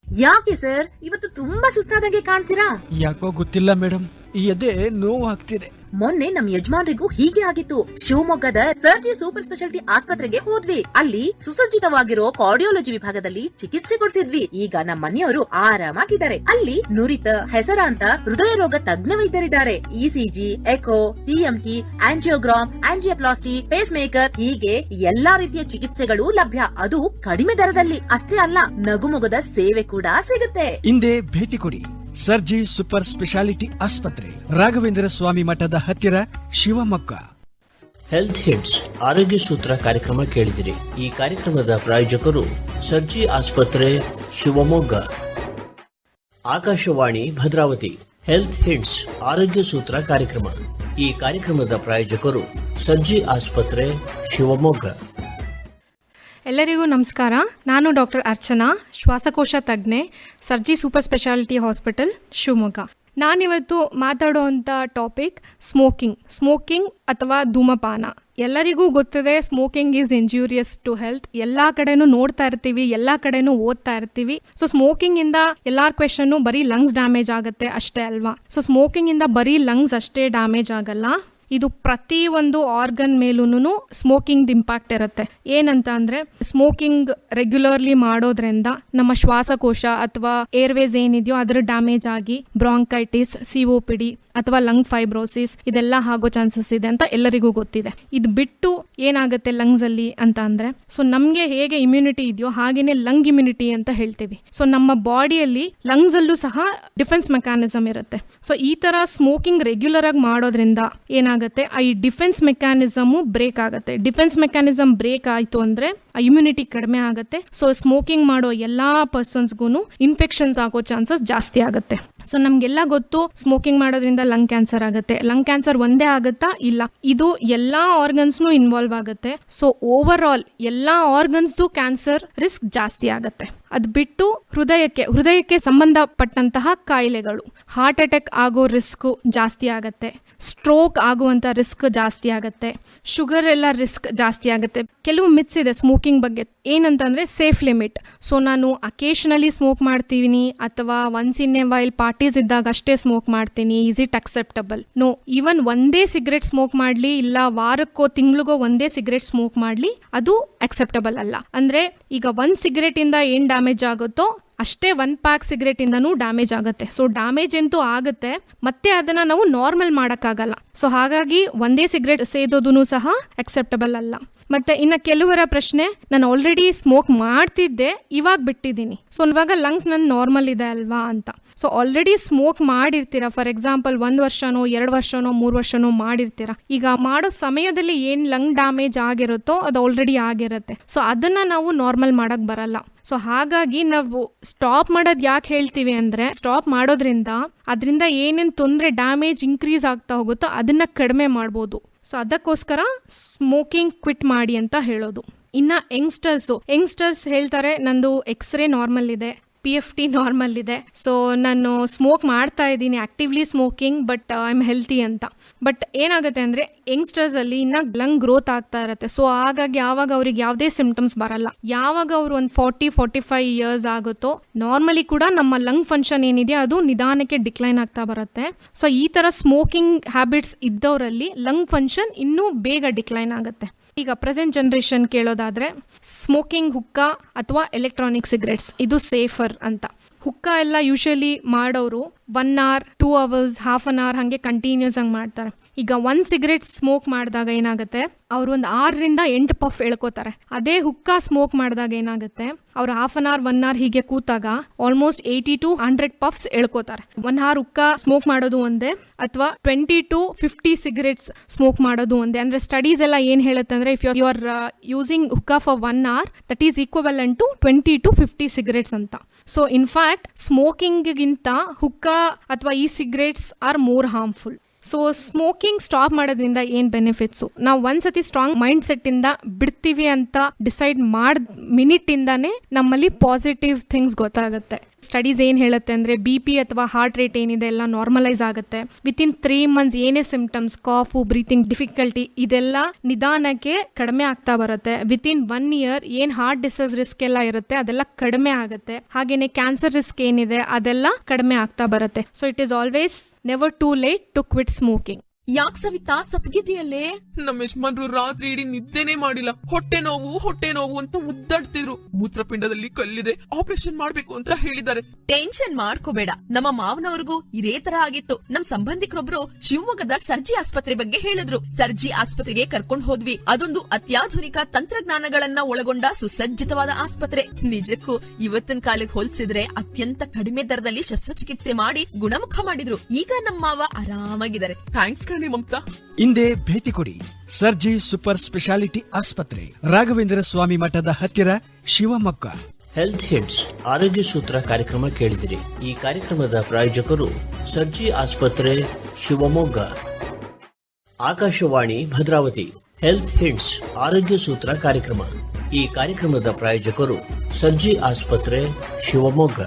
ಯಾಕೆ ಸರ್ ಇವತ್ತು ತುಂಬಾ ಸುಸ್ತಾದಾಗೆ ಕಾಣ್ತೀರಾ? ಯಾಕೋ ಗೊತ್ತಿಲ್ಲ ಮೇಡಮ್, ಈ ಎದೆ ನೋವು ಆಗ್ತಿದೆ. ಮೊನ್ನೆ ನಮ್ ಯಜಮಾನ್ರಿಗೂ ಹೀಗೆ ಆಗಿತ್ತು. ಶಿವಮೊಗ್ಗದ ಸರ್ಜಿ ಸೂಪರ್ ಸ್ಪೆಷಾಲಿಟಿ ಆಸ್ಪತ್ರೆಗೆ ಹೋದ್ವಿ. ಅಲ್ಲಿ ಸುಸಜ್ಜಿತವಾಗಿರೋ ಕಾರ್ಡಿಯಾಲಜಿ ವಿಭಾಗದಲ್ಲಿ ಚಿಕಿತ್ಸೆ ಕೊಡಿಸಿದ್ವಿ. ಈಗ ನಮ್ಮ ಮನೆಯವರು ಆರಾಮಾಗಿದ್ದಾರೆ. ಅಲ್ಲಿ ನುರಿತ ಹೆಸರಾಂತ ಹೃದಯ ರೋಗ ತಜ್ಞ ವೈದ್ಯರಿದ್ದಾರೆ. ECG, echo, TMT, angiogram, angioplasty, phase maker, ಹೀಗೆ ಎಲ್ಲಾ ರೀತಿಯ ಚಿಕಿತ್ಸೆಗಳು ಲಭ್ಯ. ಅದು ಕಡಿಮೆ ದರದಲ್ಲಿ. ಅಷ್ಟೇ ಅಲ್ಲ, ನಗುಮೊಗದ ಸೇವೆ ಕೂಡ ಸಿಗುತ್ತೆ. ಹಿಂದೆ ಭೇಟಿ ಕೊಡಿ ಸರ್ಜಿ ಸೂಪರ್ ಸ್ಪೆಷಾಲಿಟಿ ಆಸ್ಪತ್ರೆ, ರಾಘವೇಂದ್ರ ಸ್ವಾಮಿ ಮಠದ ಹತ್ತಿರ, ಶಿವಮೊಗ್ಗ. ಹೆಲ್ತ್ ಹಿಟ್ಸ್ ಆರೋಗ್ಯ ಸೂತ್ರ ಕಾರ್ಯಕ್ರಮ ಕೇಳಿದಿರಿ. ಈ ಕಾರ್ಯಕ್ರಮದ ಪ್ರಾಯೋಜಕರು ಸರ್ಜಿ ಆಸ್ಪತ್ರೆ, ಶಿವಮೊಗ್ಗ. ಆಕಾಶವಾಣಿ ಭದ್ರಾವತಿ. ಹೆಲ್ತ್ ಹಿಟ್ಸ್ ಆರೋಗ್ಯ ಸೂತ್ರ ಕಾರ್ಯಕ್ರಮ. ಈ ಕಾರ್ಯಕ್ರಮದ ಪ್ರಾಯೋಜಕರು ಸರ್ಜಿ ಆಸ್ಪತ್ರೆ, ಶಿವಮೊಗ್ಗ. ಎಲ್ಲರಿಗೂ ನಮಸ್ಕಾರ. ನಾನು ಡಾಕ್ಟರ್ ಅರ್ಚನಾ, ಶ್ವಾಸಕೋಶ ತಜ್ಞೆ, Sarji super speciality hospital, Shivamogga. ನಾನಿವತ್ತು ಮಾತಾಡುವಂಥ ಟಾಪಿಕ್ ಸ್ಮೋಕಿಂಗ್ ಅಥವಾ ಧೂಮಪಾನ. ಎಲ್ಲರಿಗೂ ಗೊತ್ತಿದೆ smoking is injurious to health. ಎಲ್ಲ ಕಡೆನೂ ನೋಡ್ತಾ ಇರ್ತೀವಿ, ಎಲ್ಲ ಕಡೆನೂ ಓದ್ತಾ ಇರ್ತೀವಿ. ಸೊ ಸ್ಮೋಕಿಂಗ್ ಇಂದ ಎಲ್ಲಾರ ಕ್ವೆಶನ್ನು ಬರೀ ಲಂಗ್ಸ್ ಡ್ಯಾಮೇಜ್ ಆಗುತ್ತೆ ಅಷ್ಟೇ ಅಲ್ವಾ? ಸೊ ಸ್ಮೋಕಿಂಗ್ ಇಂದ ಬರೀ ಲಂಗ್ಸ್ ಅಷ್ಟೇ ಡ್ಯಾಮೇಜ್ ಆಗಲ್ಲ, ಇದು ಪ್ರತಿ ಒಂದು ಆರ್ಗನ್ ಮೇಲೂ ಸ್ಮೋಕಿಂಗ್ ಇಂಪ್ಯಾಕ್ಟ್ ಇರುತ್ತೆ. ಏನಂತ ಅಂದ್ರೆ ಸ್ಮೋಕಿಂಗ್ ರೆಗ್ಯುಲರ್ಲಿ ಮಾಡೋದ್ರಿಂದ ನಮ್ಮ ಶ್ವಾಸಕೋಶ ಅಥವಾ ಏರ್ವೇಸ್ ಏನಿದೆಯೋ ಅದರ ಡ್ಯಾಮೇಜ್ ಆಗಿ ಬ್ರಾಂಕೈಟಿಸ್, COPD ಅಥವಾ ಲಂಗ್ ಫೈಬ್ರೋಸಿಸ್ ಇದೆಲ್ಲ ಆಗೋ ಚಾನ್ಸಸ್ ಇದೆ ಅಂತ ಎಲ್ಲರಿಗೂ ಗೊತ್ತಿದೆ. ಇದು ಬಿಟ್ಟು ಏನಾಗುತ್ತೆ ಲಂಗ್ಸ್ ಅಲ್ಲಿ ಅಂತ ಅಂದ್ರೆ, ಸೊ ನಮ್ಗೆ ಹೇಗೆ ಇಮ್ಯುನಿಟಿ ಇದೆಯೋ ಹಾಗೇನೆ ಲಂಗ್ ಇಮ್ಯುನಿಟಿ ಅಂತ ಹೇಳ್ತೀವಿ. ಸೊ ನಮ್ಮ ಬಾಡಿಯಲ್ಲಿ ಲಂಗ್ಸ್ ಅಲ್ಲೂ ಸಹ ಡಿಫೆನ್ಸ್ ಮೆಕ್ಯಾನಿಸಮ್ ಇರುತ್ತೆ. ಸೊ ಈ ತರ ಸ್ಮೋಕಿಂಗ್ ರೆಗ್ಯುಲರ್ ಆಗಿ ಮಾಡೋದ್ರಿಂದ ಏನಾಗುತ್ತೆ, ಈ ಡಿಫೆನ್ಸ್ ಮೆಕ್ಯಾನಿಸಮ್ ಬ್ರೇಕ್ ಆಗುತ್ತೆ. ಡಿಫೆನ್ಸ್ ಮೆಕ್ಯಾನಿಸಮ್ ಬ್ರೇಕ್ ಆಯ್ತು ಅಂದ್ರೆ ಇಮ್ಯುನಿಟಿ ಕಡಿಮೆ ಆಗುತ್ತೆ. ಸೊ ಸ್ಮೋಕಿಂಗ್ ಮಾಡೋ ಎಲ್ಲಾ ಪರ್ಸನ್ಸ್ಗೂ ಇನ್ಫೆಕ್ಷನ್ಸ್ ಆಗೋ ಚಾನ್ಸಸ್ ಜಾಸ್ತಿ ಆಗುತ್ತೆ. ಸೊ ನಮ್ಗೆಲ್ಲ ಗೊತ್ತು ಸ್ಮೋಕಿಂಗ್ ಮಾಡೋದ್ರಿಂದ ಲಂಗ್ ಕ್ಯಾನ್ಸರ್ ಆಗುತ್ತೆ. ಲಂಗ್ ಕ್ಯಾನ್ಸರ್ ಒಂದೇ ಆಗುತ್ತಾ? ಇಲ್ಲ, ಇದು ಎಲ್ಲಾ ಆರ್ಗನ್ಸ್ನು ಇನ್ವಾಲ್ವ್ ಆಗುತ್ತೆ. ಸೊ ಓವರ್ ಆಲ್ ಎಲ್ಲಾ ಆರ್ಗನ್ಸ್ದು ಕ್ಯಾನ್ಸರ್ ರಿಸ್ಕ್ ಜಾಸ್ತಿ ಆಗುತ್ತೆ. ಅದು ಬಿಟ್ಟು ಹೃದಯಕ್ಕೆ ಸಂಬಂಧಪಟ್ಟಂತಹ ಕಾಯಿಲೆಗಳು, ಹಾರ್ಟ್ ಅಟ್ಯಾಕ್ ಆಗೋ ರಿಸ್ಕ್ ಜಾಸ್ತಿ ಆಗುತ್ತೆ, ಸ್ಟ್ರೋಕ್ ಆಗುವಂತ ರಿಸ್ಕ್ ಜಾಸ್ತಿ ಆಗುತ್ತೆ, ಶುಗರ್ ಎಲ್ಲ ರಿಸ್ಕ್ ಜಾಸ್ತಿ ಆಗುತ್ತೆ. ಕೆಲವು ಮಿತ್ಸ್ ಇದೆ ಸ್ಮೋಕಿಂಗ್ ಬಗ್ಗೆ. ಏನಂತಂದ್ರೆ ಸೇಫ್ ಲಿಮಿಟ್. ಸೊ ನಾನು ಅಕೇಶನಲಿ ಸ್ಮೋಕ್ ಮಾಡ್ತೀನಿ ಅಥವಾ once in a while parties ಇದ್ದಾಗ ಅಷ್ಟೇ ಸ್ಮೋಕ್ ಮಾಡ್ತೀನಿ, is it acceptable? No. Even ಒಂದೇ ಸಿಗರೇಟ್ ಸ್ಮೋಕ್ ಮಾಡ್ಲಿ ಇಲ್ಲ ವಾರಕ್ಕೋ ತಿಂಗಳಿಗೋ ಒಂದೇ ಸಿಗರೇಟ್ ಸ್ಮೋಕ್ ಮಾಡ್ಲಿ, ಅದು ಅಕ್ಸೆಪ್ಟಬಲ್ ಅಲ್ಲ. ಅಂದ್ರೆ ಈಗ ಒಂದ್ ಸಿಗರೇಟ್ ಇಂದ ಏನ್ ಡ್ಯಾಮೇಜ್ ಆಗುತ್ತೋ ಅಷ್ಟೇ 1 ಪ್ಯಾಕ್ ಸಿಗರೇಟ್ ಇಂದನೂ ಡ್ಯಾಮೇಜ್ ಆಗುತ್ತೆ. ಸೊ ಡ್ಯಾಮೇಜ್ ಅಂತೂ ಆಗುತ್ತೆ, ಮತ್ತೆ ಅದನ್ನ ನಾವು ನಾರ್ಮಲ್ ಮಾಡಕ್ಕಾಗಲ್ಲ. ಸೊ ಹಾಗಾಗಿ ಒಂದೇ ಸಿಗರೇಟ್ ಸೇದೋದೂ ಸಹ ಅಕ್ಸೆಪ್ಟಬಲ್ ಅಲ್ಲ. ಮತ್ತೆ ಇನ್ನು ಕೆಲವರ ಪ್ರಶ್ನೆ, ನಾನು ಆಲ್ರೆಡಿ ಸ್ಮೋಕ್ ಮಾಡ್ತಿದ್ದೆ, ಇವಾಗ ಬಿಟ್ಟಿದ್ದೀನಿ, ಸೊ ಇವಾಗ ಲಂಗ್ಸ್ ನನ್ನ ನಾರ್ಮಲ್ ಇದೆ ಅಲ್ವಾ ಅಂತ. ಸೊ ಆಲ್ರೆಡಿ ಸ್ಮೋಕ್ ಮಾಡಿರ್ತೀರಾ, ಫಾರ್ ಎಕ್ಸಾಂಪಲ್ 1 ವರ್ಷನೋ 2 ವರ್ಷನೋ 3 ವರ್ಷನೋ ಮಾಡಿರ್ತೀರಾ. ಈಗ ಮಾಡೋ ಸಮಯದಲ್ಲಿ ಏನ್ ಲಂಗ್ ಡ್ಯಾಮೇಜ್ ಆಗಿರುತ್ತೋ ಅದು ಆಲ್ರೆಡಿ ಆಗಿರುತ್ತೆ. ಸೊ ಅದನ್ನ ನಾವು ನಾರ್ಮಲ್ ಮಾಡಕ್ ಬರಲ್ಲ. ಸೊ ಹಾಗಾಗಿ ನಾವು ಸ್ಟಾಪ್ ಮಾಡೋದು ಯಾಕೆ ಹೇಳ್ತೀವಿ ಅಂದ್ರೆ, ಸ್ಟಾಪ್ ಮಾಡೋದ್ರಿಂದ ಅದರಿಂದ ಏನೇನು ತೊಂದರೆ ಡ್ಯಾಮೇಜ್ ಇನ್ಕ್ರೀಸ್ ಆಗ್ತಾ ಹೋಗುತ್ತೋ ಅದನ್ನ ಕಡಿಮೆ ಮಾಡ್ಬೋದು. ಸೊ ಅದಕ್ಕೋಸ್ಕರ ಸ್ಮೋಕಿಂಗ್ ಕ್ವಿಟ್ ಮಾಡಿ ಅಂತ ಹೇಳೋದು. ಇನ್ನ ಯಂಗ್ಸ್ಟರ್ಸ್ ಹೇಳ್ತಾರೆ ನಂದು ಎಕ್ಸ್ರೇ ನಾರ್ಮಲ್ ಇದೆ, PFT ನಾರ್ಮಲ್ ಇದೆ, ಸೊ ನಾನು ಸ್ಮೋಕ್ ಮಾಡ್ತಾ ಇದ್ದೀನಿ, actively smoking, but I am healthy ಅಂತ. ಬಟ್ ಏನಾಗುತ್ತೆ ಅಂದರೆ ಯಂಗ್ಸ್ಟರ್ಸ್ ಅಲ್ಲಿ ಇನ್ನ ಲಂಗ್ ಗ್ರೋತ್ ಆಗ್ತಾ ಇರುತ್ತೆ. ಸೊ ಹಾಗಾಗಿ ಯಾವಾಗ ಅವ್ರಿಗೆ ಯಾವುದೇ ಸಿಂಪ್ಟಮ್ಸ್ ಬರಲ್ಲ, ಯಾವಾಗ ಅವರು ಒಂದು 40-45 ಇಯರ್ಸ್ ಆಗುತ್ತೋ ನಾರ್ಮಲಿ ಕೂಡ ನಮ್ಮ ಲಂಗ್ ಫಂಕ್ಷನ್ ಏನಿದೆ ಅದು ನಿಧಾನಕ್ಕೆ ಡಿಕ್ಲೈನ್ ಆಗ್ತಾ ಬರುತ್ತೆ. ಸೊ ಈ ಥರ ಸ್ಮೋಕಿಂಗ್ ಹ್ಯಾಬಿಟ್ಸ್ ಇದ್ದವರಲ್ಲಿ ಲಂಗ್ ಫಂಕ್ಷನ್ ಇನ್ನೂ ಬೇಗ ಡಿಕ್ಲೈನ್ ಆಗುತ್ತೆ. ಈಗ ಪ್ರೆಸೆಂಟ್ ಜನರೇಷನ್ ಕೇಳೋದಾದ್ರೆ ಸ್ಮೋಕಿಂಗ್ ಹುಕ್ಕಾ ಅಥವಾ ಎಲೆಕ್ಟ್ರಾನಿಕ್ ಸಿಗರೇಟ್ಸ್ ಇದು ಸೇಫರ್ ಅಂತ. ಹುಕ್ಕಾ ಎಲ್ಲ ಯೂಶಲಿ ಮಾಡೋರು 1 hour 2 hours half an hour ಹಾಗೆ ಕಂಟಿನ್ಯೂಸ್ ಆಗಿ ಮಾಡ್ತಾರೆ. ಈಗ 1 ಸಿಗರೇಟ್ ಸ್ಮೋಕ್ ಮಾಡಿದಾಗ ಏನಾಗುತ್ತೆ, ಅವ್ರು ಒಂದು 6ರಿಂದ 8 ಪಫ್ ಎಳ್ಕೋತಾರೆ. ಅದೇ ಹುಕ್ಕಾ ಸ್ಮೋಕ್ ಮಾಡಿದಾಗ ಏನಾಗುತ್ತೆ, ಅವ್ರು 1/2 hour 1 hour ಹೀಗೆ ಕೂತಾಗ ಆಲ್ಮೋಸ್ಟ್ 80 to 100 ಪಫ್ಸ್ ಎಳ್ಕೋತಾರೆ. 1 hour ಹುಕ್ಕಾ ಸ್ಮೋಕ್ ಮಾಡೋದು ಒಂದೇ ಅಥವಾ 20 to 50 ಸಿಗರೇಟ್ಸ್ ಸ್ಮೋಕ್ ಮಾಡೋದು ಒಂದೇ. ಅಂದ್ರೆ ಸ್ಟಡೀಸ್ ಎಲ್ಲ ಏನ್ ಹೇಳುತ್ತೆ ಅಂದ್ರೆ, if you are using hookah for 1 hour that is equivalent to 20 to 50 cigarettes ಅಂತ. ಸೊ ಇನ್ಫ್ಯಾಕ್ಟ್ ಸ್ಮೋಕಿಂಗ್ಗಿಂತ ಹುಕ್ಕಾ ಅಥವಾ ಈ cigarettes are more harmful. So smoking stop ಮಾಡೋದ್ರಿಂದ ಏನ್ ಬೆನಿಫಿಟ್ಸು, ನಾವು ಒಂದ್ಸತಿ ಸ್ಟ್ರಾಂಗ್ ಮೈಂಡ್ ಸೆಟ್ ಇಂದ ಬಿಡ್ತೀವಿ ಅಂತ ಡಿಸೈಡ್ ಮಾಡ್ ಮಿನಿಟ್ ಇಂದಾನೆ ನಮ್ಮಲ್ಲಿ ಪಾಸಿಟಿವ್ ಥಿಂಗ್ಸ್ ಗೊತ್ತಾಗುತ್ತೆ. ಸ್ಟಡೀಸ್ ಏನ್ ಹೇಳುತ್ತೆ ಅಂದ್ರೆ BP ಅಥವಾ ಹಾರ್ಟ್ ರೇಟ್ ಏನಿದೆ ಎಲ್ಲ ನಾರ್ಮಲೈಸ್ ಆಗುತ್ತೆ. ವಿತಿನ್ 3 months ಏನೇ ಸಿಂಪ್ಟಮ್ಸ್, ಕಾಫು, ಬ್ರೀತಿಂಗ್ ಡಿಫಿಕಲ್ಟಿ ಇದೆಲ್ಲ ನಿಧಾನಕ್ಕೆ ಕಡಿಮೆ ಆಗ್ತಾ ಬರುತ್ತೆ. ವಿತಿನ್ 1 year ಏನ್ ಹಾರ್ಟ್ ಡಿಸೀಸ್ ರಿಸ್ಕ್ ಎಲ್ಲ ಇರುತ್ತೆ ಅದೆಲ್ಲ ಕಡಿಮೆ ಆಗುತ್ತೆ. ಹಾಗೇನೆ ಕ್ಯಾನ್ಸರ್ ರಿಸ್ಕ್ ಏನಿದೆ ಅದೆಲ್ಲ ಕಡಿಮೆ ಆಗ್ತಾ ಬರುತ್ತೆ. So it is always never too late to quit smoking. ಯಾಕ್ ಸವಿತಾ ಸಪ್ಪಗಿದೆಯಲ್ಲೇ? ನಮ್ಮ ಯಜಮಾನ್ರು ರಾತ್ರಿ ಇಡೀ ನಿದ್ದೆನೆ ಮಾಡಿಲ್ಲ, ಹೊಟ್ಟೆ ನೋವು ಅಂತ ಮುದ್ದಾಡ್ತಿದ್ರು. ಮೂತ್ರಪಿಂಡದಲ್ಲಿ ಕಲ್ಲಿದೆ, ಆಪರೇಷನ್ ಮಾಡ್ಬೇಕು ಅಂತ ಹೇಳಿದ್ದಾರೆ. ಟೆನ್ಷನ್ ಮಾಡ್ಕೋಬೇಡ, ನಮ್ಮ ಮಾವನವ್ರಿಗೂ ಇದೇ ತರ ಆಗಿತ್ತು. ನಮ್ ಸಂಬಂಧಿಕರೊಬ್ರು ಶಿವಮೊಗ್ಗದ ಸರ್ಜಿ ಆಸ್ಪತ್ರೆ ಬಗ್ಗೆ ಹೇಳಿದ್ರು. ಸರ್ಜಿ ಆಸ್ಪತ್ರೆಗೆ ಕರ್ಕೊಂಡ್ ಹೋದ್ವಿ. ಅದೊಂದು ಅತ್ಯಾಧುನಿಕ ತಂತ್ರಜ್ಞಾನಗಳನ್ನ ಒಳಗೊಂಡ ಸುಸಜ್ಜಿತವಾದ ಆಸ್ಪತ್ರೆ. ನಿಜಕ್ಕೂ ಇವತ್ತಿನ ಕಾಲಕ್ಕೆ ಹೋಲಿಸಿದ್ರೆ ಅತ್ಯಂತ ಕಡಿಮೆ ದರದಲ್ಲಿ ಶಸ್ತ್ರಚಿಕಿತ್ಸೆ ಮಾಡಿ ಗುಣಮುಖ ಮಾಡಿದ್ರು. ಈಗ ನಮ್ಮ ಮಾವ ಆರಾಮಾಗಿದ್ದಾರೆ. ಥ್ಯಾಂಕ್ಸ್ ಕಣಿ ಮಮತಾ. ಹಿಂದೆ ಭೇಟಿ ಕೊಡಿ ಸರ್ಜಿ ಸೂಪರ್ ಸ್ಪೆಷಾಲಿಟಿ ಆಸ್ಪತ್ರೆ, ರಾಘವೇಂದ್ರ ಸ್ವಾಮಿ ಮಠದ ಹತ್ತಿರ, ಶಿವಮೊಗ್ಗ. ಹೆಲ್ತ್ ಹಿಟ್ಸ್ ಆರೋಗ್ಯ ಸೂತ್ರ ಕಾರ್ಯಕ್ರಮ ಕೇಳಿದಿರಿ. ಈ ಕಾರ್ಯಕ್ರಮದ ಪ್ರಾಯೋಜಕರು ಸರ್ಜಿ ಆಸ್ಪತ್ರೆ, ಶಿವಮೊಗ್ಗ. ಆಕಾಶವಾಣಿ ಭದ್ರಾವತಿ. ಹೆಲ್ತ್ ಹಿಟ್ಸ್ ಆರೋಗ್ಯ ಸೂತ್ರ ಕಾರ್ಯಕ್ರಮ. ಈ ಕಾರ್ಯಕ್ರಮದ ಪ್ರಾಯೋಜಕರು ಸರ್ಜಿ ಆಸ್ಪತ್ರೆ, ಶಿವಮೊಗ್ಗ.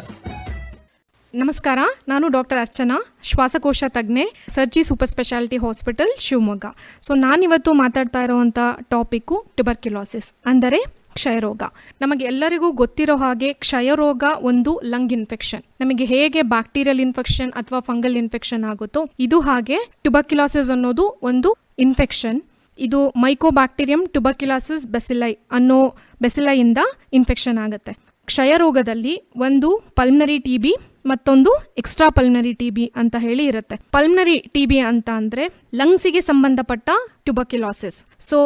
ನಮಸ್ಕಾರ, ನಾನು ಡಾಕ್ಟರ್ ಅರ್ಚನಾ, ಶ್ವಾಸಕೋಶ ತಜ್ಞೆ, Sarji super speciality hospital, Shivamogga. So ನಾನಿವತ್ತು ಮಾತಾಡ್ತಾ ಇರೋವಂಥ ಟಾಪಿಕ್ಕು ಟ್ಯುಬರ್ಕ್ಯುಲೋಸಿಸ್ ಅಂದರೆ ಕ್ಷಯರೋಗ. ನಮಗೆ ಎಲ್ಲರಿಗೂ ಗೊತ್ತಿರೋ ಹಾಗೆ ಕ್ಷಯರೋಗ ಒಂದು ಲಂಗ್ ಇನ್ಫೆಕ್ಷನ್. ನಮಗೆ ಹೇಗೆ ಬ್ಯಾಕ್ಟೀರಿಯಲ್ ಇನ್ಫೆಕ್ಷನ್ ಅಥವಾ ಫಂಗಲ್ ಇನ್ಫೆಕ್ಷನ್ ಆಗುತ್ತೋ ಇದು ಹಾಗೆ ಟ್ಯುಬರ್ಕ್ಯುಲೋಸಿಸ್ ಅನ್ನೋದು ಒಂದು ಇನ್ಫೆಕ್ಷನ್. ಇದು ಮೈಕೋಬ್ಯಾಕ್ಟೀರಿಯಂ ಟ್ಯುಬರ್ಕ್ಯುಲೋಸಿಸ್ ಬೆಸಿಲೈ ಅನ್ನೋ ಬೆಸಿಲೈಯಿಂದ ಇನ್ಫೆಕ್ಷನ್ ಆಗುತ್ತೆ. ಕ್ಷಯರೋಗದಲ್ಲಿ ಒಂದು ಪಲ್ಮನರಿ ಟಿಬಿ ಮತ್ತೊಂದು ಎಕ್ಸ್ಟ್ರಾ ಪಲ್ಮನರಿ ಟಿಬಿ ಅಂತ ಹೇಳಿ ಇರುತ್ತೆ. ಪಲ್ಮನರಿ ಟಿಬಿ ಅಂತ ಅಂದ್ರೆ ಲಂಗ್ಸಿಗೆ ಸಂಬಂಧಪಟ್ಟ ಟ್ಯುಬರ್ಕ್ಯುಲೋಸಿಸ್. ಸೊ